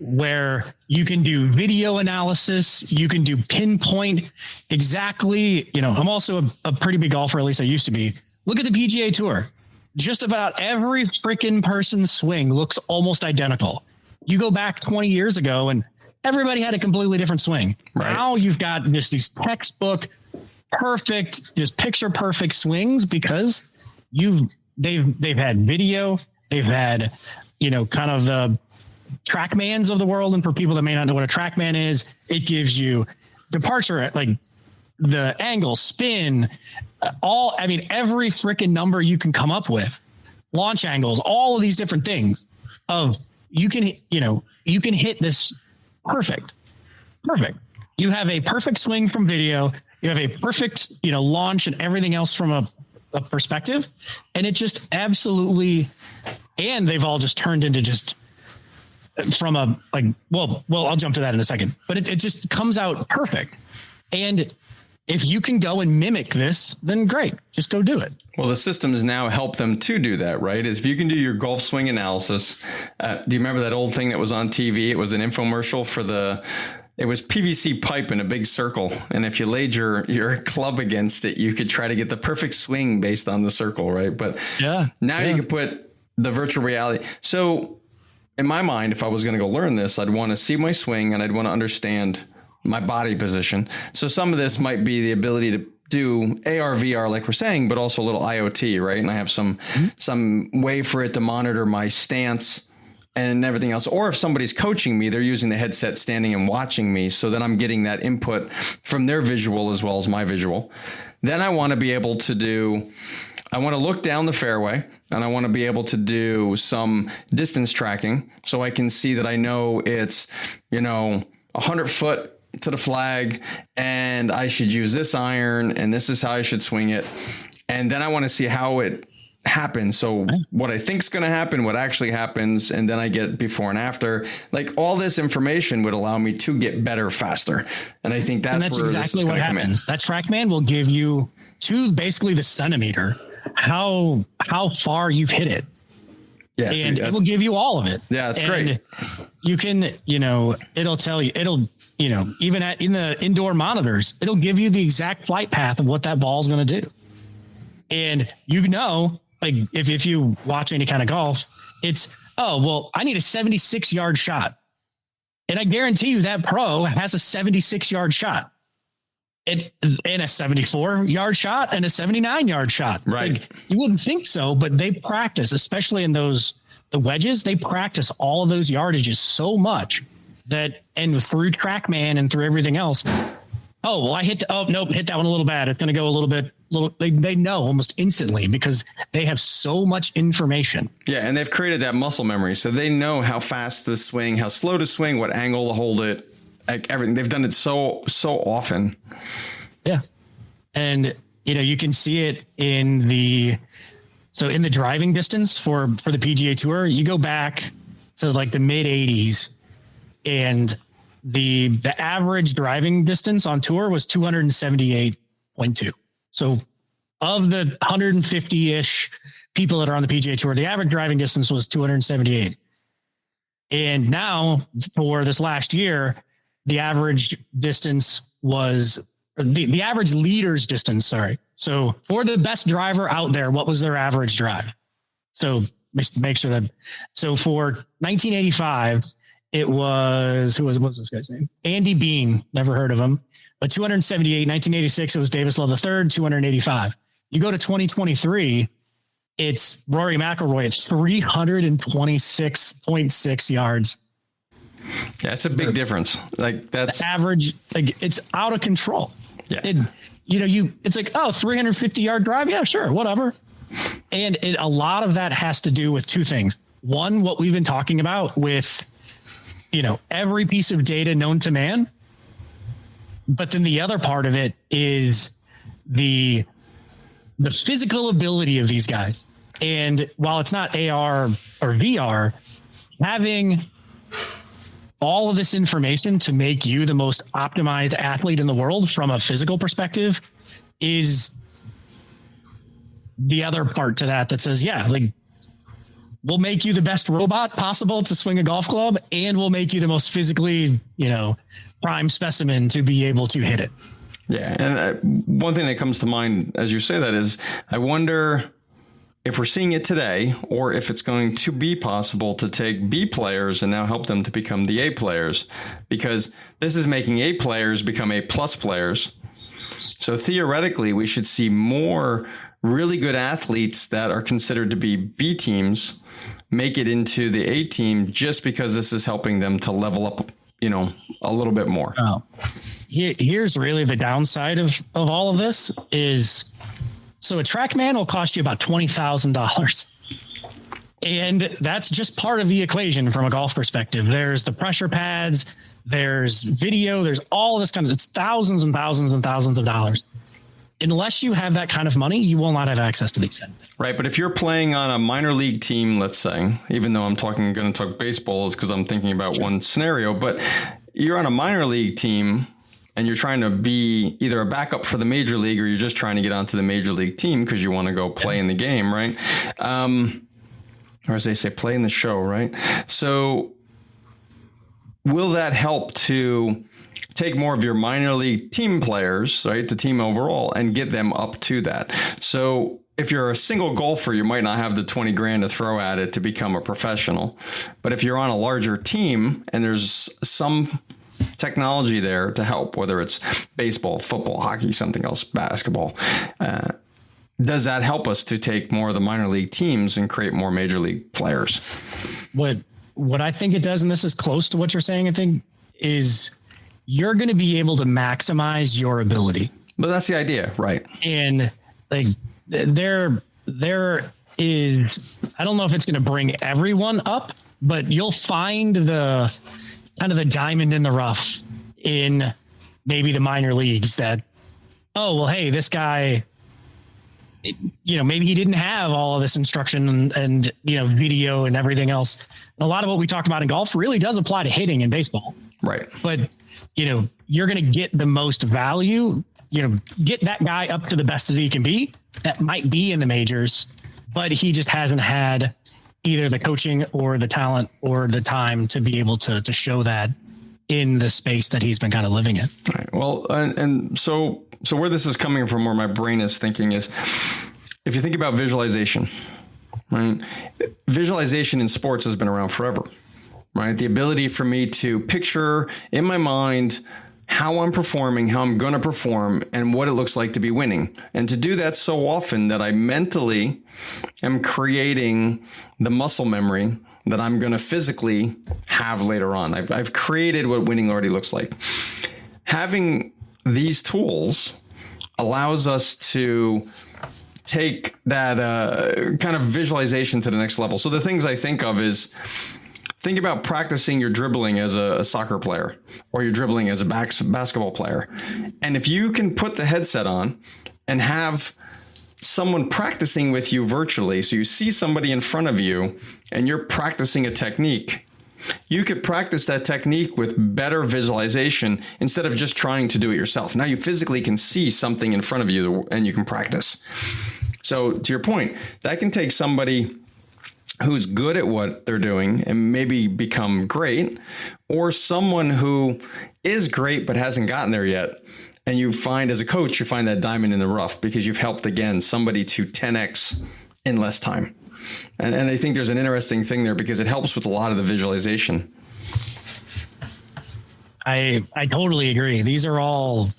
[SPEAKER 2] Where you can do video analysis, you can do pinpoint exactly. I'm also a pretty big golfer, at least I used to be. Look at the PGA Tour. Just about every freaking person's swing looks almost identical. You go back 20 years ago and everybody had a completely different swing. Right. Now you've got just these textbook perfect, just picture perfect swings because they've had video, they've had, kind of the TrackMans of the world. And for people that may not know what a TrackMan is, it gives you departure at like the angle, spin, every freaking number you can come up with, launch angles, all of these different things you can hit this perfect. You have a perfect swing from video. You have a perfect, launch and everything else from a perspective. And it just absolutely, and they've all just turned into just from I'll jump to that in a second, but it just comes out perfect. And if you can go and mimic this, then great, just go do it.
[SPEAKER 1] Well, the systems now help them to do that, right? Is if you can do your golf swing analysis. Do you remember that old thing that was on TV? It was an infomercial it was PVC pipe in a big circle. And if you laid your club against it, you could try to get the perfect swing based on the circle, right? But now you can put the virtual reality. So in my mind, if I was going to go learn this, I'd want to see my swing and I'd want to understand my body position. So some of this might be the ability to do AR, VR, like we're saying, but also a little IoT, right? And I have some way for it to monitor my stance and everything else. Or if somebody's coaching me, they're using the headset standing and watching me. So then I'm getting that input from their visual as well as my visual. Then I want to be able to I want to look down the fairway and I want to be able to do some distance tracking so I can see that I know it's, 100 foot to the flag and I should use this iron and this is how I should swing it. And then I want to see how it happens. So what I think is going to happen, what actually happens, and then I get before and after. Like all this information would allow me to get better faster. And I think that's where
[SPEAKER 2] exactly what happens. That TrackMan will give you to basically the centimeter how far you've hit it.
[SPEAKER 1] Yeah,
[SPEAKER 2] and it will give you all of it.
[SPEAKER 1] Yeah, it's great.
[SPEAKER 2] You can, it'll tell you, even in the indoor monitors, it'll give you the exact flight path of what that ball is going to do. And like if you watch any kind of golf, it's, I need a 76-yard shot. And I guarantee you that pro has a 76-yard shot. And a 74-yard shot and a 79-yard shot.
[SPEAKER 1] Right.
[SPEAKER 2] Like, you wouldn't think so, but they practice, especially in those the wedges, they practice all of those yardages so much that, and through TrackMan and through everything else, oh, well, hit that one a little bad. It's going to go a little bit. They know almost instantly because they have so much information.
[SPEAKER 1] Yeah, and they've created that muscle memory, so they know how fast to swing, how slow to swing, what angle to hold it, like everything. They've done it so often.
[SPEAKER 2] Yeah, and you can see it in the driving distance for the PGA Tour. You go back to like the mid '80s, and the average driving distance on tour was 278.2. So of the 150-ish people that are on the PGA Tour, the average driving distance was 278. And now for this last year, the average distance was the average leader's distance. Sorry. So for the best driver out there, what was their average drive? So make sure that, so for 1985, it was, what was this guy's name? Andy Bean. Never heard of him. But 278, 1986, it was Davis Love III, 285. You go to 2023, it's Rory McIlroy. It's 326.6 yards.
[SPEAKER 1] Yeah, it's a big difference. Like that's
[SPEAKER 2] the average. Like it's out of control.
[SPEAKER 1] Yeah.
[SPEAKER 2] It's like, 350 yard drive. Yeah, sure. Whatever. And a lot of that has to do with two things. One, what we've been talking about with, every piece of data known to man. But then the other part of it is the physical ability of these guys. And while it's not AR or VR, having all of this information to make you the most optimized athlete in the world from a physical perspective is the other part to that says, yeah, like we'll make you the best robot possible to swing a golf club, and we'll make you the most physically, prime specimen to be able to hit it.
[SPEAKER 1] Yeah. And one thing that comes to mind as you say that is, I wonder if we're seeing it today, or if it's going to be possible to take B players and now help them to become the A players, because this is making A players become A plus players. So theoretically, we should see more really good athletes that are considered to be B teams make it into the A team, just because this is helping them to level up, a little bit more.
[SPEAKER 2] Oh. Here's really the downside of all of this is, so a TrackMan will cost you about $20,000. And that's just part of the equation from a golf perspective. There's the pressure pads, there's video, there's all this it's thousands and thousands and thousands of dollars. Unless you have that kind of money, you will not have access to these things.
[SPEAKER 1] Right. But if you're playing on a minor league team, let's say, even though I'm going to talk baseball is because I'm thinking about one scenario, but you're on a minor league team and you're trying to be either a backup for the major league, or you're just trying to get onto the major league team because you want to go play in the game. Right. Or as they say, play in the show. Right. So will that help to take more of your minor league team players, right, the team overall, and get them up to that? So if you're a single golfer, you might not have the 20 grand to throw at it to become a professional. But if you're on a larger team and there's some technology there to help, whether it's baseball, football, hockey, something else, basketball, does that help us to take more of the minor league teams and create more major league players?
[SPEAKER 2] What I think it does, and this is close to what you're saying, I think, is you're going to be able to maximize your ability.
[SPEAKER 1] But that's the idea, right?
[SPEAKER 2] And like there is, I don't know if it's going to bring everyone up, but you'll find the kind of the diamond in the rough in maybe the minor leagues that, oh, well, hey, this guy, maybe he didn't have all of this instruction and video and everything else. And a lot of what we talked about in golf really does apply to hitting in baseball.
[SPEAKER 1] Right.
[SPEAKER 2] But, you're going to get the most value, get that guy up to the best that he can be. That might be in the majors, but he just hasn't had either the coaching or the talent or the time to be able to show that in the space that he's been kind of living in.
[SPEAKER 1] Right. Well, and so where this is coming from, where my brain is thinking is, if you think about visualization, right? Visualization in sports has been around forever, right? The ability for me to picture in my mind how I'm performing, how I'm going to perform, and what it looks like to be winning. And to do that so often that I mentally am creating the muscle memory that I'm going to physically have later on. I've created what winning already looks like. Having these tools allows us to take that kind of visualization to the next level. So the things I think of is, think about practicing your dribbling as a soccer player, or your dribbling as a basketball player. And if you can put the headset on and have someone practicing with you virtually, so you see somebody in front of you and you're practicing a technique, you could practice that technique with better visualization instead of just trying to do it yourself. Now you physically can see something in front of you and you can practice. So to your point, that can take somebody who's good at what they're doing and maybe become great, or someone who is great but hasn't gotten there yet. And you find, as a coach, you find that diamond in the rough because you've helped, again, somebody to 10x in less time. And I think there's an interesting thing there because it helps with a lot of the visualization.
[SPEAKER 2] I totally agree. These are all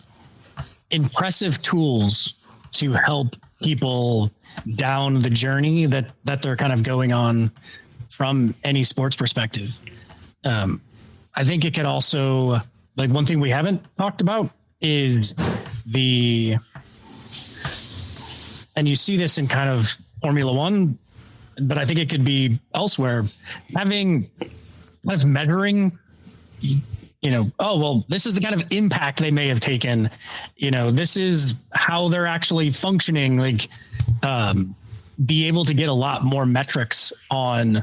[SPEAKER 2] impressive tools to help people down the journey that they're kind of going on from any sports perspective. I think it could also, like, one thing we haven't talked about is and you see this in kind of Formula One, but I think it could be elsewhere, having kind of measuring, oh, well, this is the kind of impact they may have taken, this is how they're actually functioning, like, be able to get a lot more metrics on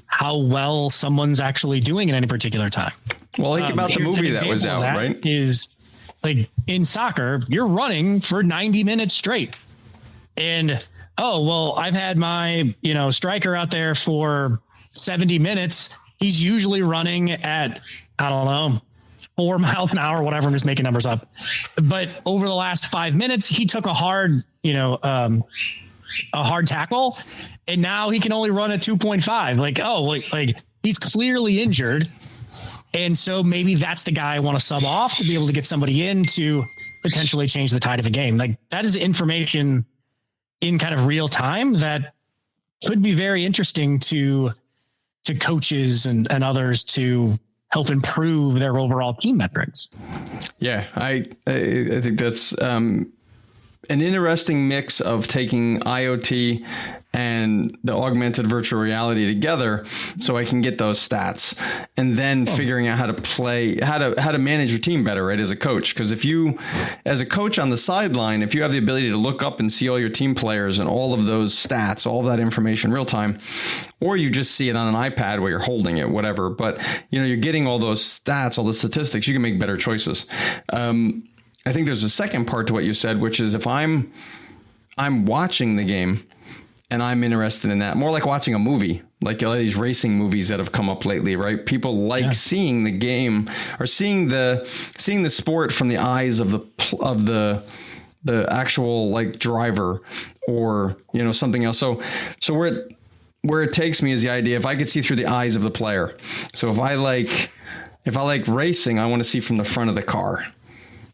[SPEAKER 2] how well someone's actually doing at any particular time.
[SPEAKER 1] Well, think about the movie that was out, right?
[SPEAKER 2] Is, like, in soccer, you're running for 90 minutes straight. And, oh, well, I've had my, striker out there for 70 minutes. He's usually running at, I don't know, 4 miles an hour, whatever. I'm just making numbers up. But over the last 5 minutes, he took a hard tackle, and now he can only run at 2.5. Like, oh, like he's clearly injured. And so maybe that's the guy I want to sub off to be able to get somebody in to potentially change the tide of a game. Like, that is information in kind of real time that could be very interesting to coaches and others to help improve their overall team metrics.
[SPEAKER 1] Yeah, I think that's an interesting mix of taking IoT and the augmented virtual reality together, so I can get those stats, and then figuring out how to manage your team better, right? As a coach, because if you, as a coach on the sideline, if you have the ability to look up and see all your team players and all of those stats, all of that information real time, or you just see it on an iPad where you're holding it, whatever, but you're getting all those stats, all the statistics, you can make better choices. I think there's a second part to what you said, which is if I'm watching the game and I'm interested in that, more like watching a movie, like all these racing movies that have come up lately, right? People like seeing the game or seeing the sport from the eyes of the actual, like, driver or, something else. So where it takes me is the idea, if I could see through the eyes of the player. So if I like racing, I want to see from the front of the car.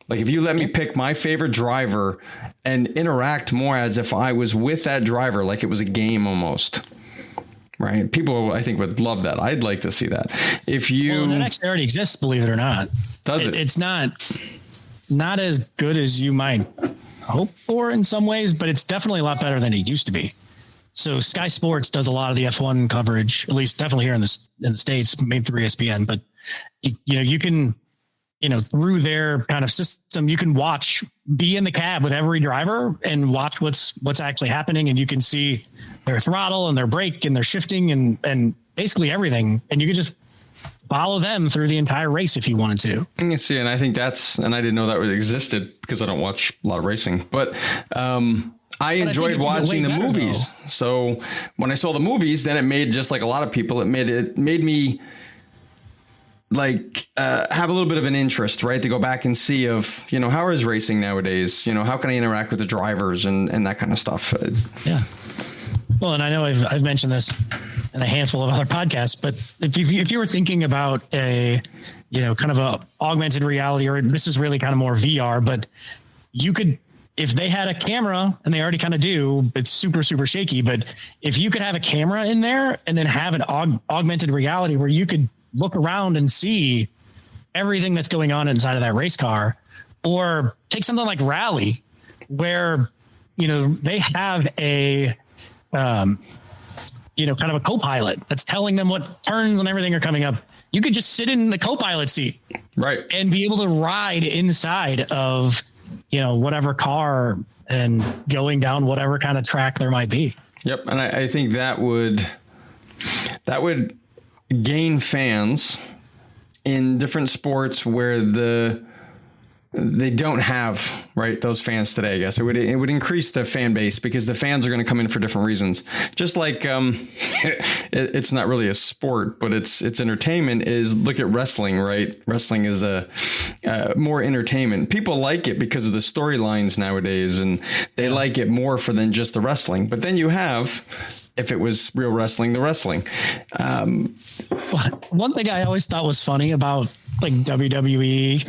[SPEAKER 1] Like, if you let me pick my favorite driver and interact more as if I was with that driver, like it was a game almost, right? People, I think, would love that. I'd like to see that.
[SPEAKER 2] That actually already exists, believe it or not.
[SPEAKER 1] Does it?
[SPEAKER 2] It's not as good as you might hope for in some ways, but it's definitely a lot better than it used to be. So Sky Sports does a lot of the F1 coverage, at least definitely here in the States, made through ESPN. But you can, through their kind of system, you can be in the cab with every driver and watch what's actually happening. And you can see their throttle and their brake and their shifting and basically everything. And you can just follow them through the entire race if you wanted to. You
[SPEAKER 1] see, and I think and I didn't know that existed because I don't watch a lot of racing, but I enjoyed watching the movies. Though. So when I saw the movies, then it made, just like a lot of people, it made me like have a little bit of an interest, right? To go back and see how is racing nowadays? How can I interact with the drivers and that kind of stuff?
[SPEAKER 2] Yeah. Well, and I know I've mentioned this in a handful of other podcasts, but if you were thinking about a, kind of a augmented reality, or this is really kind of more VR, but you could if they had a camera, and they already kind of do, it's super, super shaky. But if you could have a camera in there and then have an augmented reality where you could look around and see everything that's going on inside of that race car, or take something like Rally, where, they have a, kind of a co-pilot that's telling them what turns and everything are coming up. You could just sit in the co-pilot seat,
[SPEAKER 1] right,
[SPEAKER 2] and be able to ride inside of, whatever car and going down whatever kind of track there might be.
[SPEAKER 1] Yep. And I think that would gain fans in different sports where they don't have, right, those fans today. I guess it would increase the fan base, because the fans are going to come in for different reasons. Just like it's not really a sport, but it's entertainment. Is look at wrestling, right? Wrestling is a more entertainment. People like it because of the storylines nowadays, and they like it more for than just the wrestling. But then you have, if it was real wrestling, the wrestling.
[SPEAKER 2] One thing I always thought was funny about like WWE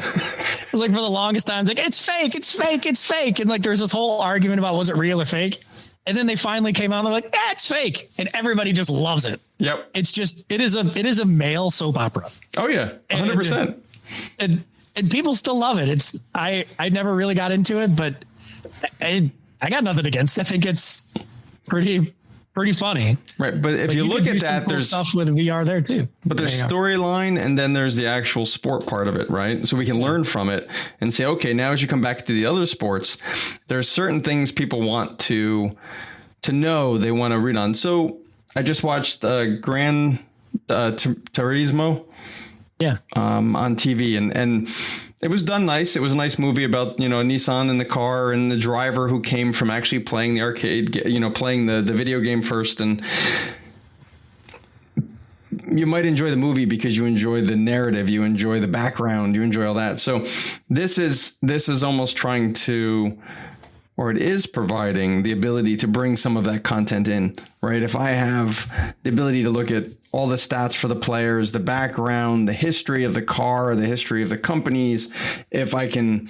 [SPEAKER 2] was, like, for the longest time, it's like, it's fake, it's fake, it's fake. And like, there's this whole argument about, was it real or fake? And then they finally came out and they're like, yeah, it's fake. And everybody just loves it.
[SPEAKER 1] Yep.
[SPEAKER 2] It's just, it is a male soap opera.
[SPEAKER 1] Oh yeah. 100%.
[SPEAKER 2] And people still love it. I never really got into it, but I got nothing against it. I think it's pretty funny. Right.
[SPEAKER 1] But if you look at that, there's
[SPEAKER 2] stuff with VR there too.
[SPEAKER 1] But there's storyline, and then there's the actual sport part of it, right? So we can learn from it and say, okay, now as you come back to the other sports, there's certain things people want to know, they want to read on. So I just watched Gran Turismo on TV, and it was done nice. It was a nice movie about, Nissan in the car and the driver who came from actually playing the arcade, playing the video game first. And you might enjoy the movie because you enjoy the narrative, you enjoy the background, you enjoy all that. So this is almost trying to, or it is providing the ability to bring some of that content in, right? If I have the ability to look at all the stats for the players, the background, the history of the car, the history of the companies, if I can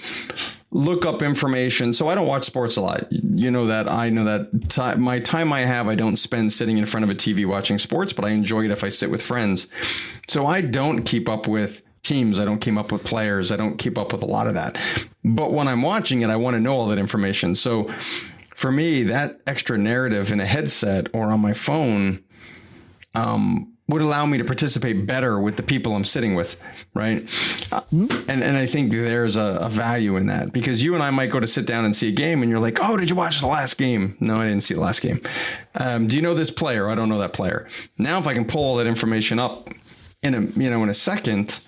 [SPEAKER 1] look up information. So I don't watch sports a lot. You know that. I know that my time I have, I don't spend sitting in front of a TV watching sports, but I enjoy it if I sit with friends. So I don't keep up with teams. I don't keep up with players. I don't keep up with a lot of that. But when I'm watching it, I want to know all that information. So for me, that extra narrative in a headset or on my phone would allow me to participate better with the people I'm sitting with, right? And I think there's a value in that, because you and I might go to sit down and see a game and you're like, oh, did you watch the last game? No, I didn't see the last game. Do you know this player? I don't know that player. Now, if I can pull all that information up in a second,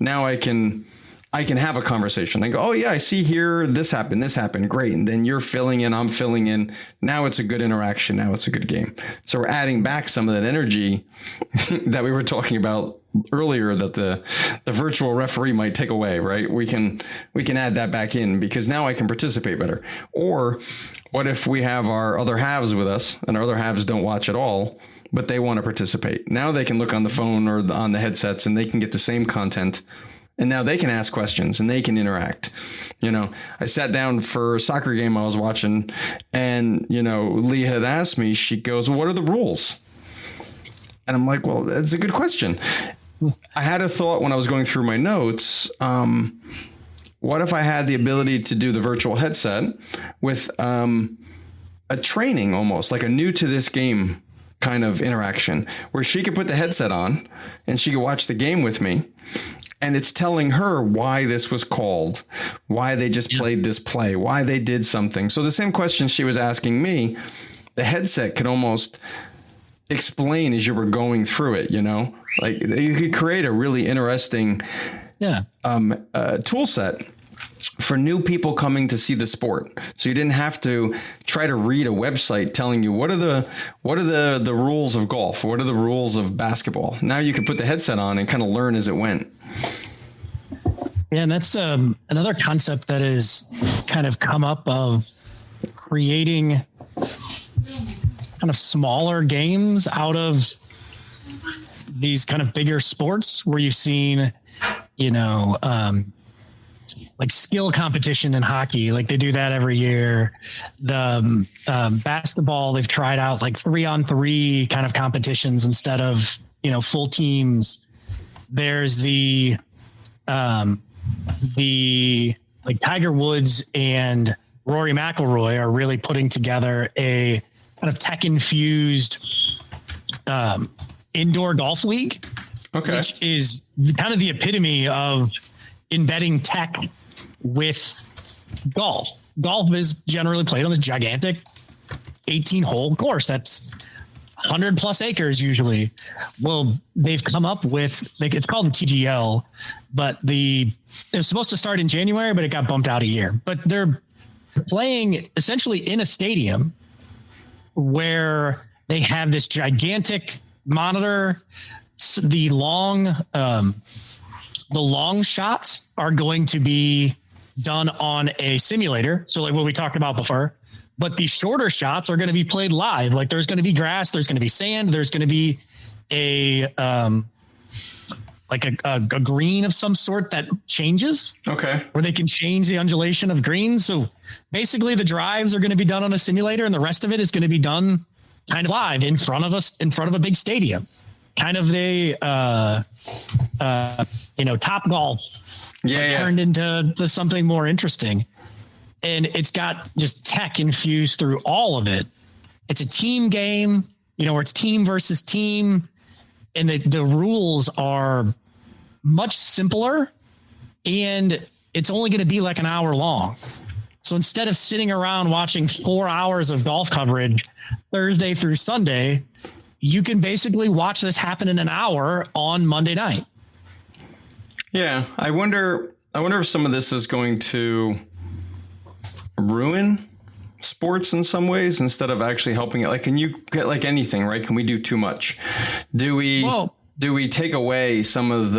[SPEAKER 1] now I can have a conversation. I go, oh yeah, I see here, this happened, great. And then you're filling in, I'm filling in. Now it's a good interaction. Now it's a good game. So we're adding back some of that energy that we were talking about earlier that the virtual referee might take away, right? We can add that back in, because now I can participate better. Or what if we have our other halves with us and our other halves don't watch at all, but they want to participate? Now they can look on the phone or on the headsets and they can get the same content. And now they can ask questions and they can interact. I sat down for a soccer game I was watching, and, Lee had asked me, she goes, what are the rules? And I'm like, well, that's a good question. I had a thought when I was going through my notes. What if I had the ability to do the virtual headset with a training, almost like a new to this game kind of interaction, where she could put the headset on and she could watch the game with me. And it's telling her why this was called, why they just played this play, why they did something. So the same question she was asking me, the headset could almost explain as you were going through it, like you could create a really interesting tool set for new people coming to see the sport. So you didn't have to try to read a website telling you what are the rules of golf, what are the rules of basketball. Now you can put the headset on and kind of learn as it went.
[SPEAKER 2] Yeah, and that's another concept that has kind of come up of creating kind of smaller games out of these kind of bigger sports, where you've seen, like skill competition in hockey. Like they do that every year. The basketball, they've tried out like 3-on-3 kind of competitions instead of, full teams. There's the like Tiger Woods and Rory McIlroy are really putting together a kind of tech infused indoor golf league, which is kind of the epitome of embedding tech with golf. Golf is generally played on this gigantic 18-hole course that's 100 plus acres usually. Well, they've come up with, like, it's called the TGL, but it was supposed to start in January, but it got bumped out a year. But they're playing essentially in a stadium where they have this gigantic monitor. The long shots are going to be done on a simulator. So like what we talked about before, but the shorter shots are going to be played live. Like there's going to be grass, there's going to be sand, there's going to be a green of some sort that changes. Okay. Where they can change the undulation of greens. So basically the drives are going to be done on a simulator and the rest of it is going to be done kind of live in front of us, in front of a big stadium. Kind of the Top Golf turned into something more interesting. And it's got just tech infused through all of it. It's a team game, where it's team versus team. And the rules are much simpler. And it's only going to be like an hour long. So instead of sitting around watching 4 hours of golf coverage Thursday through Sunday, you can basically watch this happen in an hour on Monday night.
[SPEAKER 1] Yeah. I wonder if some of this is going to ruin sports in some ways instead of actually helping it. Like, can you get like anything, right? Can we do too much? Do we take away some of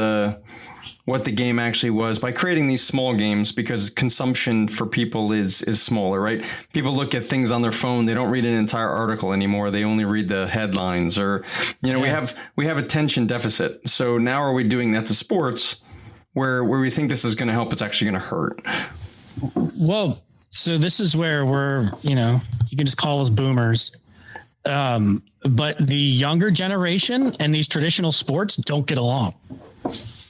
[SPEAKER 1] what the game actually was by creating these small games, because consumption for people is smaller, right? People look at things on their phone. They don't read an entire article anymore. They only read the headlines, or, we have attention deficit. So now are we doing that to sports where we think this is going to help? It's actually going to hurt.
[SPEAKER 2] Well, so this is where we're, you can just call us boomers. But the younger generation and these traditional sports don't get along.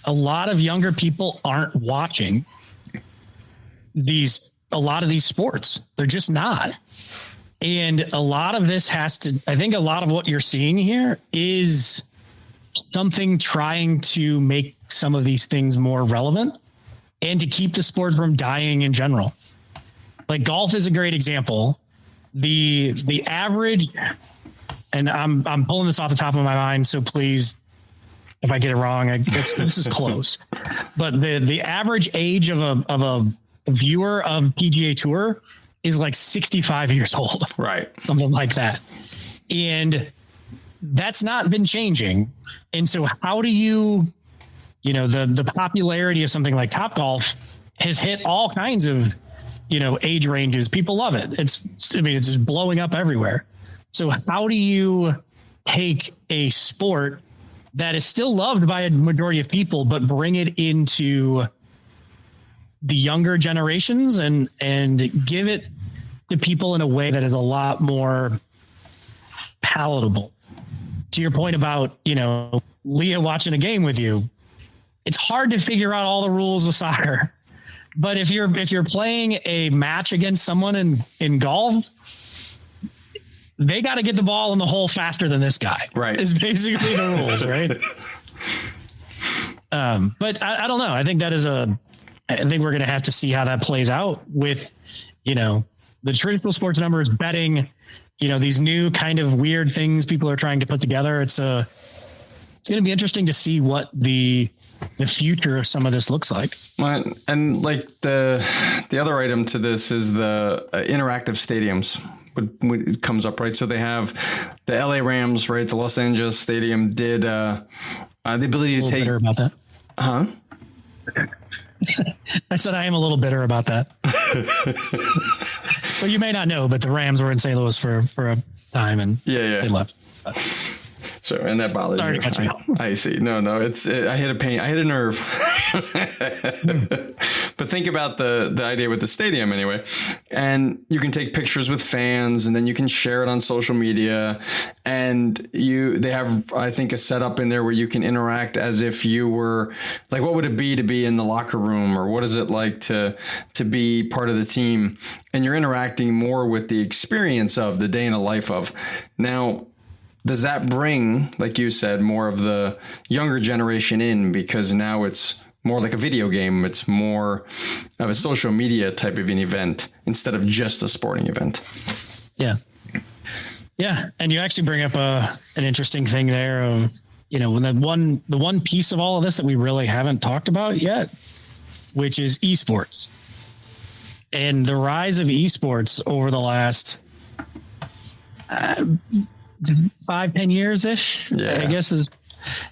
[SPEAKER 2] A lot of younger people aren't watching a lot of these sports. They're just not. And a lot of this I think a lot of what you're seeing here is something trying to make some of these things more relevant and to keep the sport from dying in general. Like golf is a great example. The average, and I'm pulling this off the top of my mind, so please, if I get it wrong, this is close. But the average age of a viewer of PGA Tour is like 65 years old. Right. Something like that. And that's not been changing. And so how do the popularity of something like Topgolf has hit all kinds of, age ranges. People love it. It's just blowing up everywhere. So how do you take a sport that is still loved by a majority of people, but bring it into the younger generations and give it to people in a way that is a lot more palatable? To your point about, Leah watching a game with you, it's hard to figure out all the rules of soccer. But if you're playing a match against someone in golf, they got to get the ball in the hole faster than this guy. Right. Is basically the rules, right? But I don't know. I think I think we're going to have to see how that plays out with, the traditional sports numbers, betting, these new kind of weird things people are trying to put together. It's going to be interesting to see what the future of some of this looks like. And like the other item to this is the interactive stadiums. When it comes up, right? So they have the LA Rams, right? The Los Angeles Stadium did the ability to take. Bitter about that. Huh? I said I am a little bitter about that. Well, you may not know, but the Rams were in St. Louis for a time, and they left.
[SPEAKER 1] So, and that bothers you. I see. No, it's I hit a nerve. But think about the idea with the stadium anyway. And you can take pictures with fans, and then you can share it on social media. And they have, I think, a setup in there where you can interact as if you were like, what would it be to be in the locker room, or what is it like to be part of the team? And you're interacting more with the experience of the day in the life of. Now, does that bring, like you said, more of the younger generation in, because now it's more like a video game? It's more of a social media type of an event instead of just a sporting event.
[SPEAKER 2] Yeah. Yeah. And you actually bring up an interesting thing there of, when the one piece of all of this that we really haven't talked about yet, which is esports. And the rise of esports over the last 5-10 years ish, I guess is,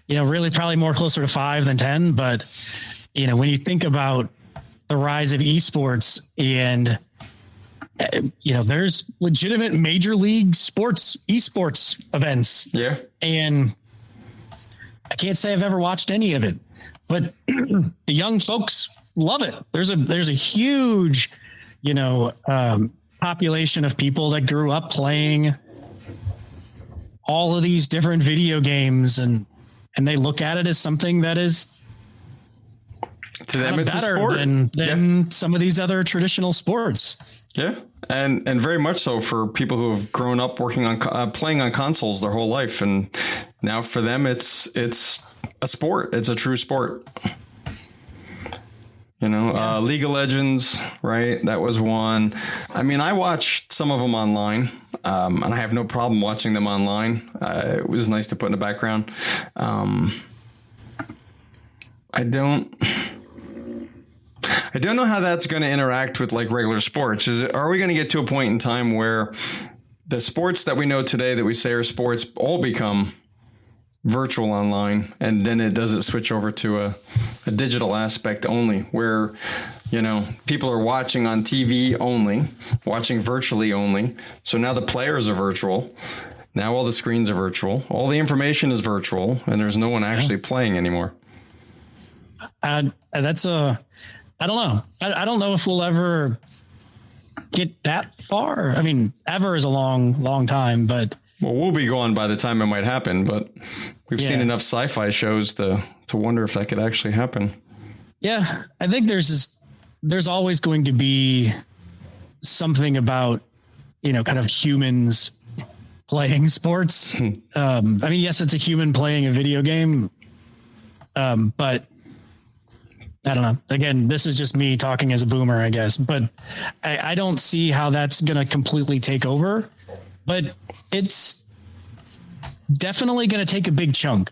[SPEAKER 2] really probably more closer to 5 than 10. But, when you think about the rise of esports and, there's legitimate major league esports events. Yeah. And I can't say I've ever watched any of it, but the young folks love it. There's a huge, population of people that grew up playing all of these different video games, and they look at it as something that is
[SPEAKER 1] to them it's
[SPEAKER 2] better
[SPEAKER 1] a sport
[SPEAKER 2] than some of these other traditional sports.
[SPEAKER 1] Yeah. And very much so for people who have grown up working on playing on consoles their whole life. And now for them, it's a sport. It's a true sport. League of Legends, right? That was one. I mean, I watched some of them online, and I have no problem watching them online. It was nice to put in the background. I don't know how that's going to interact with like regular sports. Are we going to get to a point in time where the sports that we know today that we say are sports all become virtual online, and then does it switch over to a digital aspect only, where people are watching on TV only, watching virtually only. So now the players are virtual. Now all the screens are virtual. All the information is virtual, and there's no one actually playing anymore.
[SPEAKER 2] I don't know. I don't know if we'll ever get that far. I mean, ever is a long, long time, but.
[SPEAKER 1] Well, we'll be gone by the time it might happen, but we've seen enough sci-fi shows to wonder if that could actually happen.
[SPEAKER 2] Yeah, I think there's always going to be something about, kind of humans playing sports. I mean, yes, it's a human playing a video game, but I don't know. Again, this is just me talking as a boomer, I guess, but I don't see how that's going to completely take over. But it's definitely going to take a big chunk.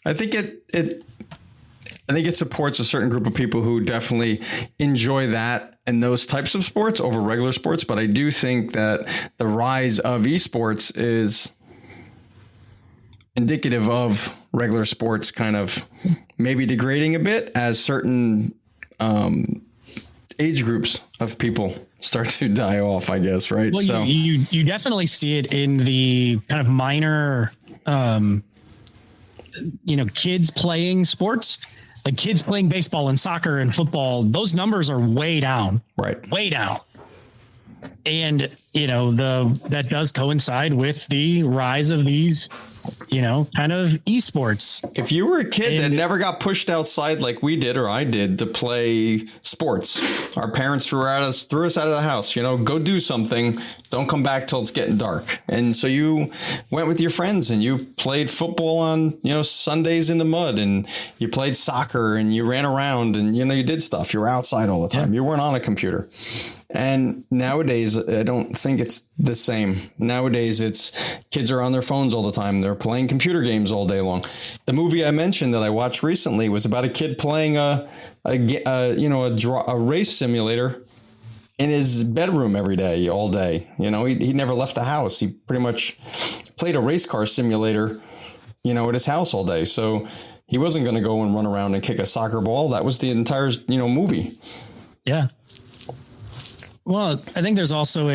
[SPEAKER 1] I think it supports a certain group of people who definitely enjoy that and those types of sports over regular sports. But I do think that the rise of esports is indicative of regular sports kind of maybe degrading a bit as certain age groups of people start to die off, I guess, right?
[SPEAKER 2] Well, so you definitely see it in the kind of minor, kids playing sports, like kids playing baseball and soccer and football. Those numbers are way down,
[SPEAKER 1] right?
[SPEAKER 2] Way down. And, that does coincide with the rise of these, kind of esports.
[SPEAKER 1] If you were a kid that never got pushed outside like we did or I did to play sports, our parents threw us out of the house, go do something. Don't come back till it's getting dark. And so you went with your friends and you played football on, Sundays in the mud, and you played soccer and you ran around and, you did stuff. You were outside all the time. Yeah. You weren't on a computer. And nowadays, I don't think it's the same. Nowadays, it's kids are on their phones all the time. They're playing computer games all day long. The movie I mentioned that I watched recently was about a kid playing a race simulator in his bedroom every day, all day. He never left the house. He pretty much played a race car simulator, at his house all day. So he wasn't going to go and run around and kick a soccer ball. That was the entire, movie.
[SPEAKER 2] Yeah. Well, I think there's also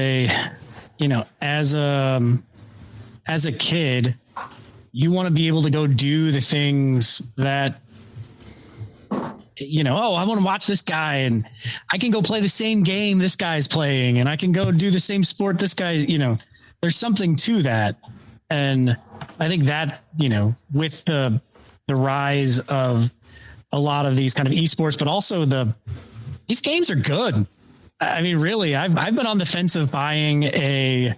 [SPEAKER 2] as a kid, you want to be able to go do the things that, oh, I want to watch this guy and I can go play the same game this guy's playing and I can go do the same sport this guy, there's something to that. And I think that, with the rise of a lot of these kind of esports, but also these games are good. I mean, really, I've been on the fence of buying a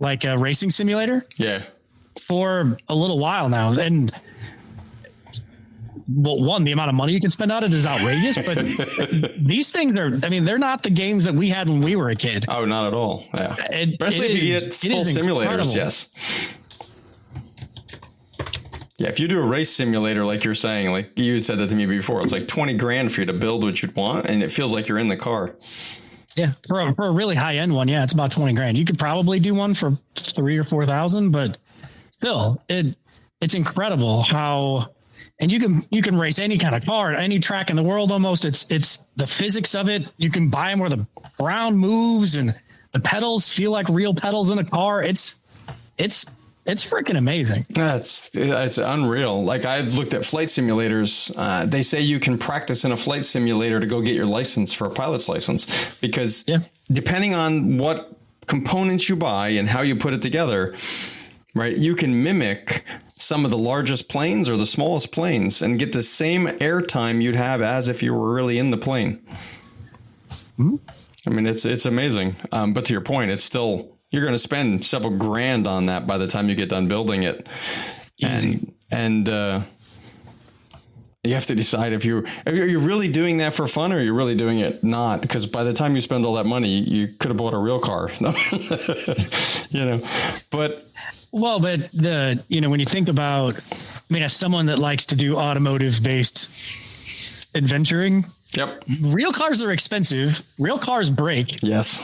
[SPEAKER 2] racing simulator.
[SPEAKER 1] Yeah.
[SPEAKER 2] For a little while now. And one, the amount of money you can spend on it is outrageous, but these things they're not the games that we had when we were a kid.
[SPEAKER 1] Oh, not at all. Yeah. Especially if you get full simulators.
[SPEAKER 2] Incredible.
[SPEAKER 1] Yes. Yeah. If you do a race simulator, like you're saying, like you said that to me before, it's like 20 grand for you to build what you'd want. And it feels like you're in the car.
[SPEAKER 2] Yeah. For a really high end one. Yeah. It's about 20 grand. You could probably do one for 3,000 or 4,000, but still it's incredible how, and you can race any kind of car, any track in the world. Almost it's the physics of it. You can buy them where the ground moves and the pedals feel like real pedals in a car. It's freaking amazing.
[SPEAKER 1] It's unreal. Like I've looked at flight simulators. They say you can practice in a flight simulator to go get your license for a pilot's license because depending on what components you buy and how you put it together, right, you can mimic some of the largest planes or the smallest planes and get the same airtime you'd have as if you were really in the plane. Mm-hmm. I mean, it's amazing. But to your point, it's still, you're going to spend several grand on that by the time you get done building it. Easy. And you have to decide if you're really doing that for fun or you're really doing it not, because by the time you spend all that money, you could have bought a real car, but.
[SPEAKER 2] Well, but when you think about, as someone that likes to do automotive based adventuring,
[SPEAKER 1] yep,
[SPEAKER 2] real cars are expensive. Real cars break.
[SPEAKER 1] Yes.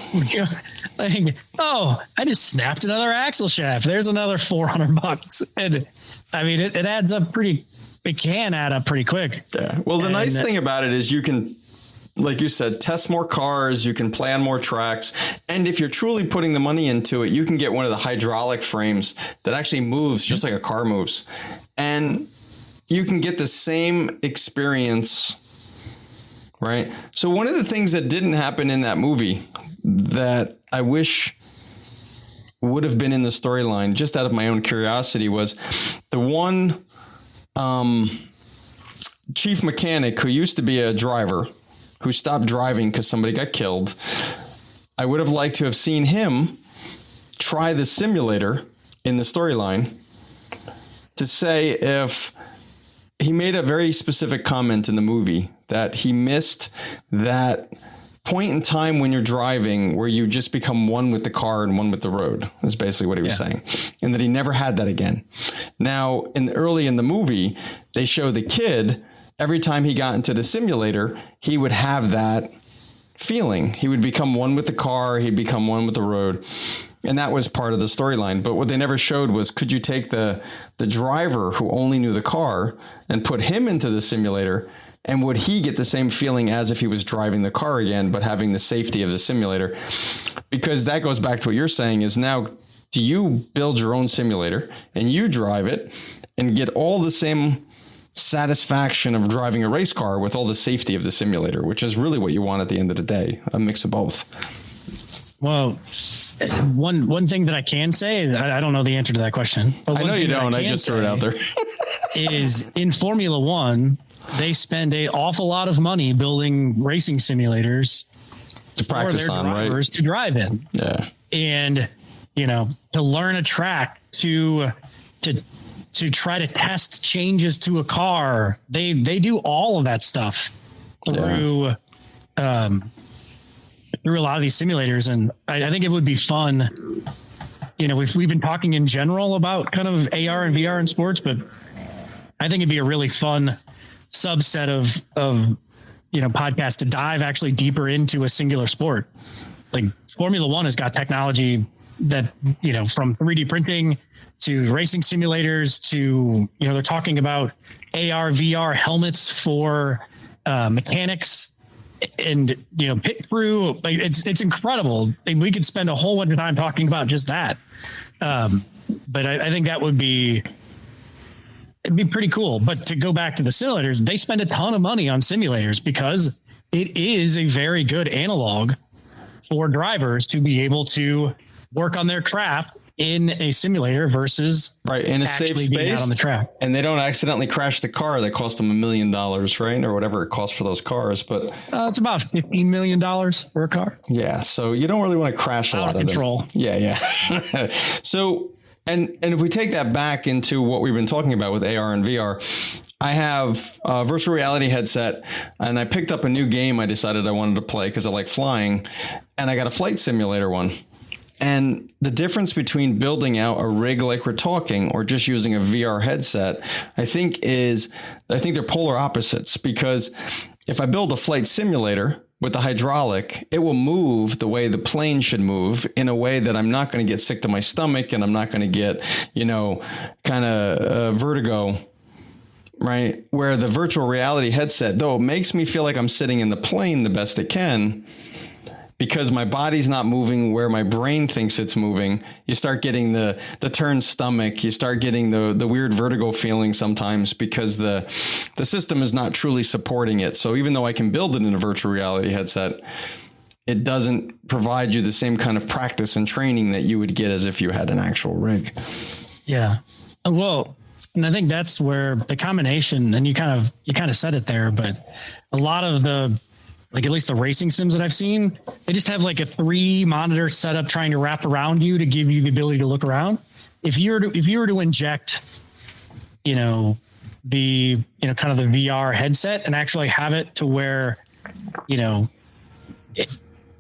[SPEAKER 2] I just snapped another axle shaft. There's another $400. And it adds up it can add up pretty quick.
[SPEAKER 1] Yeah. Well, the nice thing about it is you can, like you said, test more cars, you can plan more tracks. And if you're truly putting the money into it, you can get one of the hydraulic frames that actually moves just like a car moves. And you can get the same experience, right? So one of the things that didn't happen in that movie that I wish would have been in the storyline, just out of my own curiosity, was the one chief mechanic who used to be a driver who stopped driving because somebody got killed. I would have liked to have seen him try the simulator in the storyline to say if he made a very specific comment in the movie that he missed that point in time when you're driving where you just become one with the car and one with the road, is basically what he was saying. And that he never had that again. Now, early in the movie, they show the kid, every time he got into the simulator, he would have that feeling. He would become one with the car. He'd become one with the road. And that was part of the storyline. But what they never showed was, could you take the driver who only knew the car and put him into the simulator? And would he get the same feeling as if he was driving the car again, but having the safety of the simulator? Because that goes back to what you're saying is, now, do you build your own simulator and you drive it and get all the same satisfaction of driving a race car with all the safety of the simulator, which is really what you want at the end of the day, a mix of both?
[SPEAKER 2] Well, one thing that I can say, I don't know the answer to that question. But
[SPEAKER 1] I know you don't. I just threw it out there.
[SPEAKER 2] Is in Formula One, they spend an awful lot of money building racing simulators
[SPEAKER 1] to practice on, right?
[SPEAKER 2] To drive in.
[SPEAKER 1] Yeah.
[SPEAKER 2] And, to learn a track, to try to test changes to a car. They do all of that stuff through a lot of these simulators. And I think it would be fun. We've been talking in general about kind of AR and VR in sports, but I think it'd be a really fun subset of podcasts to dive actually deeper into a singular sport. Like Formula One has got technology that, from 3D printing to racing simulators to, they're talking about AR, VR helmets for mechanics and, pit crew. Like it's incredible. We could spend a whole bunch of time talking about just that. But I think that would be, it'd be pretty cool. But to go back to the simulators, they spend a ton of money on simulators because it is a very good analog for drivers to be able to work on their craft in a simulator versus
[SPEAKER 1] right in a safe
[SPEAKER 2] being out
[SPEAKER 1] space
[SPEAKER 2] on the track.
[SPEAKER 1] And they don't accidentally crash the car that cost them $1 million, right? Or whatever it costs for those cars. But
[SPEAKER 2] it's about $15 million for a car.
[SPEAKER 1] Yeah. So you don't really want to crash a lot of
[SPEAKER 2] control.
[SPEAKER 1] them. Yeah. So, and if we take that back into what we've been talking about with AR and VR, I have a virtual reality headset and I picked up a new game I decided I wanted to play because I like flying, and I got a flight simulator one. And the difference between building out a rig like we're talking or just using a VR headset, I think they're polar opposites, because if I build a flight simulator with the hydraulic, it will move the way the plane should move in a way that I'm not going to get sick to my stomach and I'm not going to get, kind of vertigo. Right. Where the virtual reality headset, though, it makes me feel like I'm sitting in the plane the best it can, because my body's not moving where my brain thinks it's moving. You start getting the turned stomach. You start getting the weird vertigo feeling sometimes because the system is not truly supporting it. So even though I can build it in a virtual reality headset, it doesn't provide you the same kind of practice and training that you would get as if you had an actual rig.
[SPEAKER 2] Yeah. Well, and I think that's where the combination, and you kind of said it there, but a lot of the, like at least the racing sims that I've seen, they just have like a 3-monitor setup trying to wrap around you to give you the ability to look around. If you were to inject, kind of the VR headset and actually have it to where,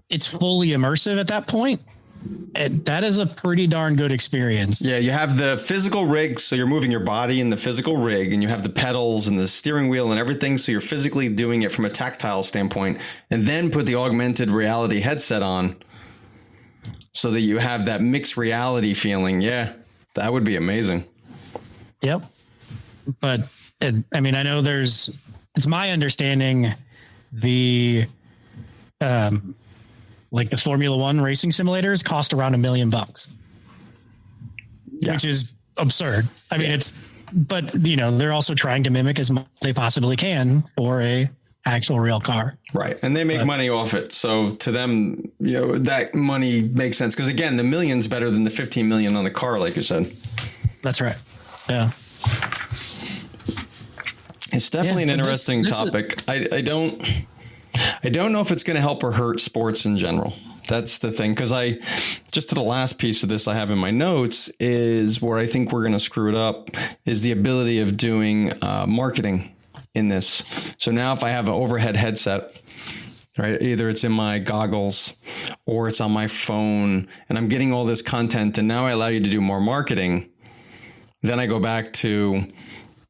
[SPEAKER 2] it's fully immersive at that point, that is a pretty darn good experience.
[SPEAKER 1] Yeah, you have the physical rig, so you're moving your body in the physical rig, and you have the pedals and the steering wheel and everything, so you're physically doing it from a tactile standpoint, and then put the augmented reality headset on so that you have that mixed reality feeling. Yeah, that would be amazing.
[SPEAKER 2] Yep. But, I know it's my understanding like the Formula One racing simulators cost around $1 million, which is absurd. I mean, but they're also trying to mimic as much as they possibly can for a actual real car.
[SPEAKER 1] Right. And they make money off it. So to them, that money makes sense. Cause again, the million's better than the 15 million on the car, like you said.
[SPEAKER 2] That's right. Yeah.
[SPEAKER 1] It's definitely an interesting topic. I don't know if it's going to help or hurt sports in general. That's the thing. Because just to the last piece of this I have in my notes is where I think we're going to screw it up is the ability of doing marketing in this. So now if I have an overhead headset, right, either it's in my goggles or it's on my phone and I'm getting all this content and now I allow you to do more marketing, then I go back to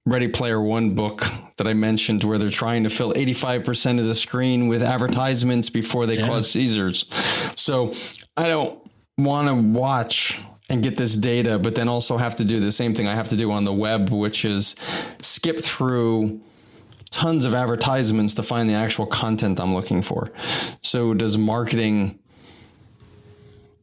[SPEAKER 1] Ready Player One book that I mentioned where they're trying to fill 85% of the screen with advertisements before they cause seizures. So I don't want to watch and get this data, but then also have to do the same thing I have to do on the web, which is skip through tons of advertisements to find the actual content I'm looking for. So does marketing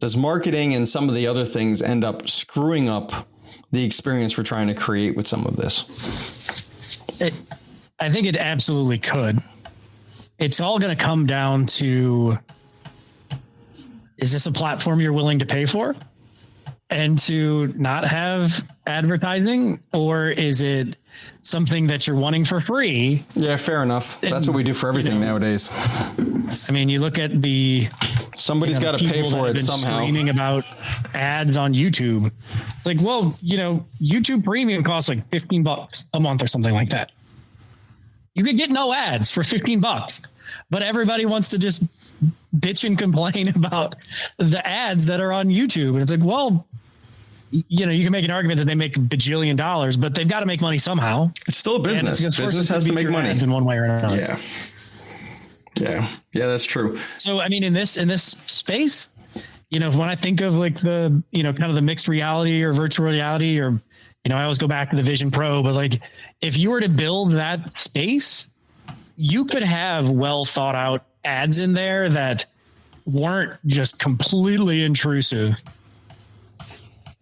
[SPEAKER 1] and some of the other things end up screwing up the experience we're trying to create with some of this?
[SPEAKER 2] I think it absolutely could. It's all going to come down to, is this a platform you're willing to pay for and to not have advertising, or is it something that you're wanting for free?
[SPEAKER 1] Yeah, fair enough. That's what we do for everything nowadays.
[SPEAKER 2] I mean, you look at somebody's
[SPEAKER 1] got to pay for it somehow.
[SPEAKER 2] Screaming about ads on YouTube. It's like, well, YouTube Premium costs like $15 a month or something like that. You could get no ads for $15, but everybody wants to just bitch and complain about the ads that are on YouTube. And it's like, well, you can make an argument that they make $1 bajillion, but they've got to make money somehow.
[SPEAKER 1] It's still a business. Business has to make money
[SPEAKER 2] in one way or another.
[SPEAKER 1] Yeah, that's true.
[SPEAKER 2] So, I mean, in this space, when I think of like the, kind of the mixed reality or virtual reality, or, I always go back to the Vision Pro, but like, if you were to build that space, you could have well thought out ads in there that weren't just completely intrusive.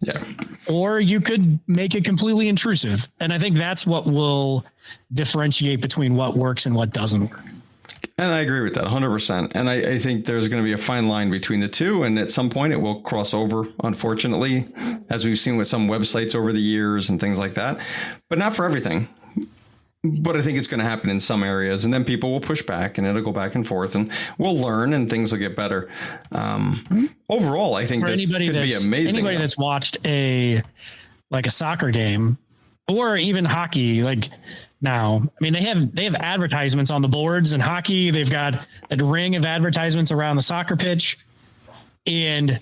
[SPEAKER 1] Yeah.
[SPEAKER 2] Or you could make it completely intrusive. And I think that's what will differentiate between what works and what doesn't work.
[SPEAKER 1] And I agree with that 100%. And I think there's going to be a fine line between the two. And at some point it will cross over, unfortunately, as we've seen with some websites over the years and things like that, but not for everything. But I think it's going to happen in some areas, and then people will push back and it'll go back and forth, and we'll learn and things will get better. Overall, I think this could be amazing.
[SPEAKER 2] Anybody that's watched a soccer game or even hockey, like now, I mean, they have advertisements on the boards in hockey. They've got a ring of advertisements around the soccer pitch, and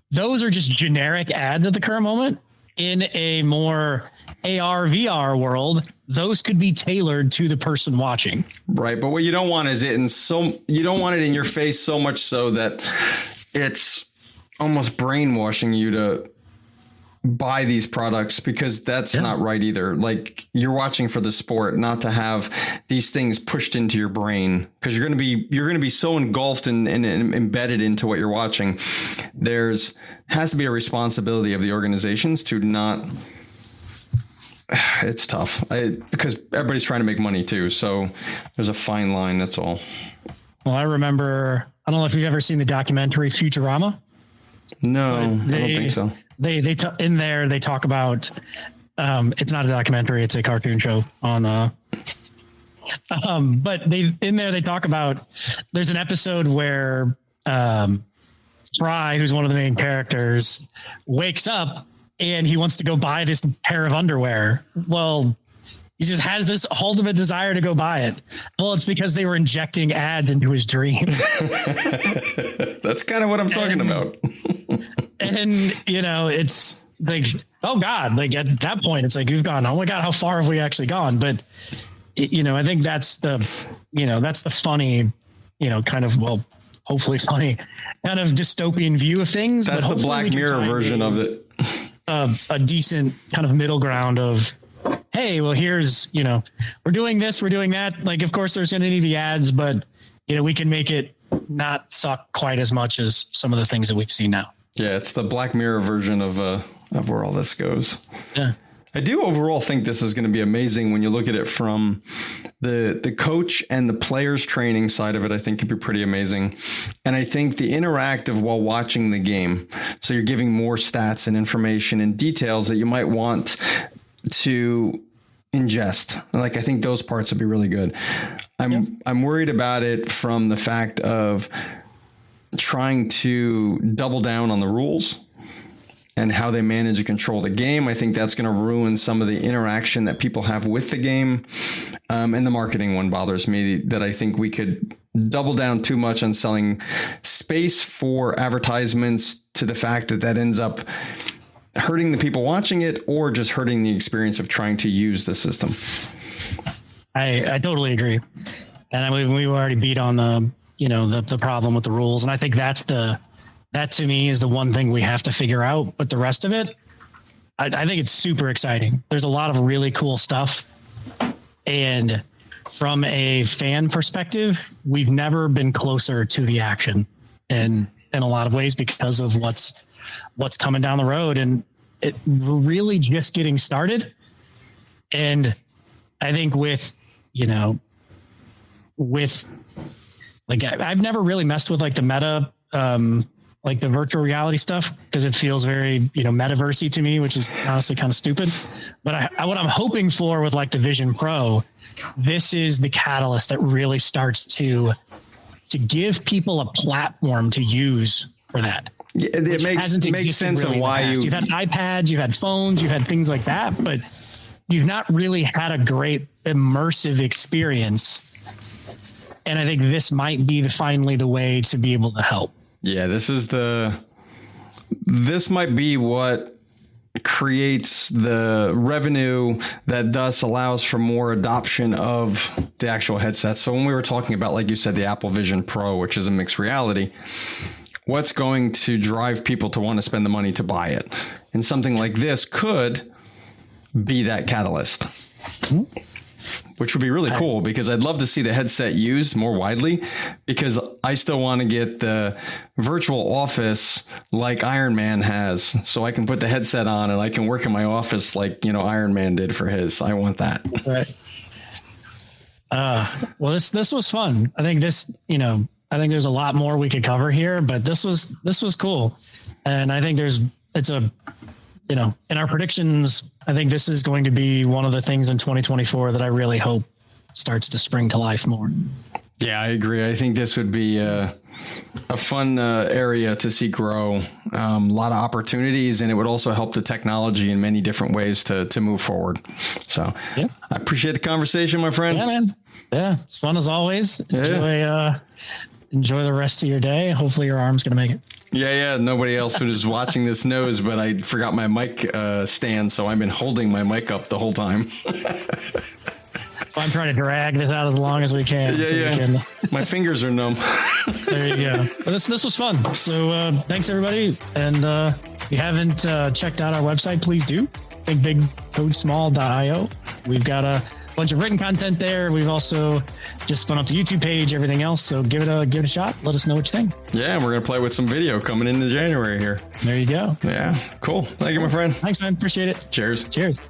[SPEAKER 2] those are just generic ads at the current moment. In a more AR, VR world, those could be tailored to the person watching.
[SPEAKER 1] Right. But what you don't want is you don't want it in your face so much so that it's almost brainwashing you to buy these products, because that's not right either. Like, you're watching for the sport, not to have these things pushed into your brain, because you're going to be so engulfed and embedded into what you're watching. Has to be a responsibility of the organizations to not. It's tough because everybody's trying to make money too. So there's a fine line. That's all.
[SPEAKER 2] Well, I don't know if you've ever seen the documentary Futurama.
[SPEAKER 1] No, I don't think so.
[SPEAKER 2] In there they talk about, it's not a documentary, it's a cartoon show on, but they talk about, there's an episode where, Fry, who's one of the main characters, wakes up and he wants to go buy this pair of underwear. Well, he just has this ultimate desire to go buy it. Well, it's because they were injecting ads into his dream.
[SPEAKER 1] That's kind of what I'm talking about.
[SPEAKER 2] And, it's like, oh God, like at that point, it's like, we've gone, oh my God, how far have we actually gone? But, I think that's the funny, kind of, well, hopefully funny kind of dystopian view of things.
[SPEAKER 1] That's the Black Mirror version of it.
[SPEAKER 2] A decent kind of middle ground of, hey, well, here's, we're doing this, we're doing that. Like, of course there's going to need the ads, but we can make it not suck quite as much as some of the things that we've seen now.
[SPEAKER 1] Yeah. It's the Black Mirror version of where all this goes.
[SPEAKER 2] Yeah.
[SPEAKER 1] I do overall think this is going to be amazing when you look at it from the coach and the players training side of it. I think could be pretty amazing. And I think the interactive while watching the game. So you're giving more stats and information and details that you might want to ingest. Like, I think those parts would be really good. I'm worried about it from the fact of trying to double down on the rules and how they manage and control the game. I think that's going to ruin some of the interaction that people have with the game. And the marketing one bothers me, that I think we could double down too much on selling space for advertisements to the fact that ends up hurting the people watching it or just hurting the experience of trying to use the system.
[SPEAKER 2] I totally agree. And I mean, we already beat on the problem with the rules. And I think that to me is the one thing we have to figure out. But the rest of it, I think it's super exciting. There's a lot of really cool stuff. And from a fan perspective, we've never been closer to the action in a lot of ways because of what's coming down the road. And we're really just getting started. And I think I've never really messed with like the meta, like the virtual reality stuff, because it feels very, metaversey to me, which is honestly kind of stupid. But what I'm hoping for with like the Vision Pro, this is the catalyst that really starts to give people a platform to use for that.
[SPEAKER 1] Yeah, it makes sense
[SPEAKER 2] really
[SPEAKER 1] of why
[SPEAKER 2] you've had iPads, you've had phones, you've had things like that, but you've not really had a great immersive experience. And I think this might be finally the way to be able to help.
[SPEAKER 1] Yeah, this might be what creates the revenue that thus allows for more adoption of the actual headset. So when we were talking about, like you said, the Apple Vision Pro, which is a mixed reality, what's going to drive people to want to spend the money to buy it? And something like this could be that catalyst. which would be really cool because I'd love to see the headset used more widely because I still want to get the virtual office like Iron Man has. So I can put the headset on and I can work in my office like, Iron Man did for his. I want that.
[SPEAKER 2] Right. Well, this was fun. I think I think there's a lot more we could cover here, but this was cool. And I think in our predictions, I think this is going to be one of the things in 2024 that I really hope starts to spring to life more.
[SPEAKER 1] Yeah, I agree. I think this would be a fun area to see grow. A lot of opportunities, and it would also help the technology in many different ways to move forward. So yeah. I appreciate the conversation, my friend.
[SPEAKER 2] Yeah, man. Yeah, it's fun as always. Enjoy the rest of your day. Hopefully your arm's going to make it.
[SPEAKER 1] Yeah. Nobody else who's watching this knows, but I forgot my mic stand, so I've been holding my mic up the whole time.
[SPEAKER 2] So I'm trying to drag this out as long as we can.
[SPEAKER 1] Yeah. My fingers are numb.
[SPEAKER 2] There you go. But this was fun. So thanks, everybody. And if you haven't checked out our website, please do. ThinkBigCodeSmall.io. We've got a bunch of written content there. We've also just spun up the YouTube page, everything else. So give it a shot. Let us know what you think.
[SPEAKER 1] Yeah, and we're going to play with some video coming into January here.
[SPEAKER 2] There you go.
[SPEAKER 1] Yeah, cool. Thank you, my friend.
[SPEAKER 2] Thanks, man. Appreciate it.
[SPEAKER 1] Cheers.
[SPEAKER 2] Cheers.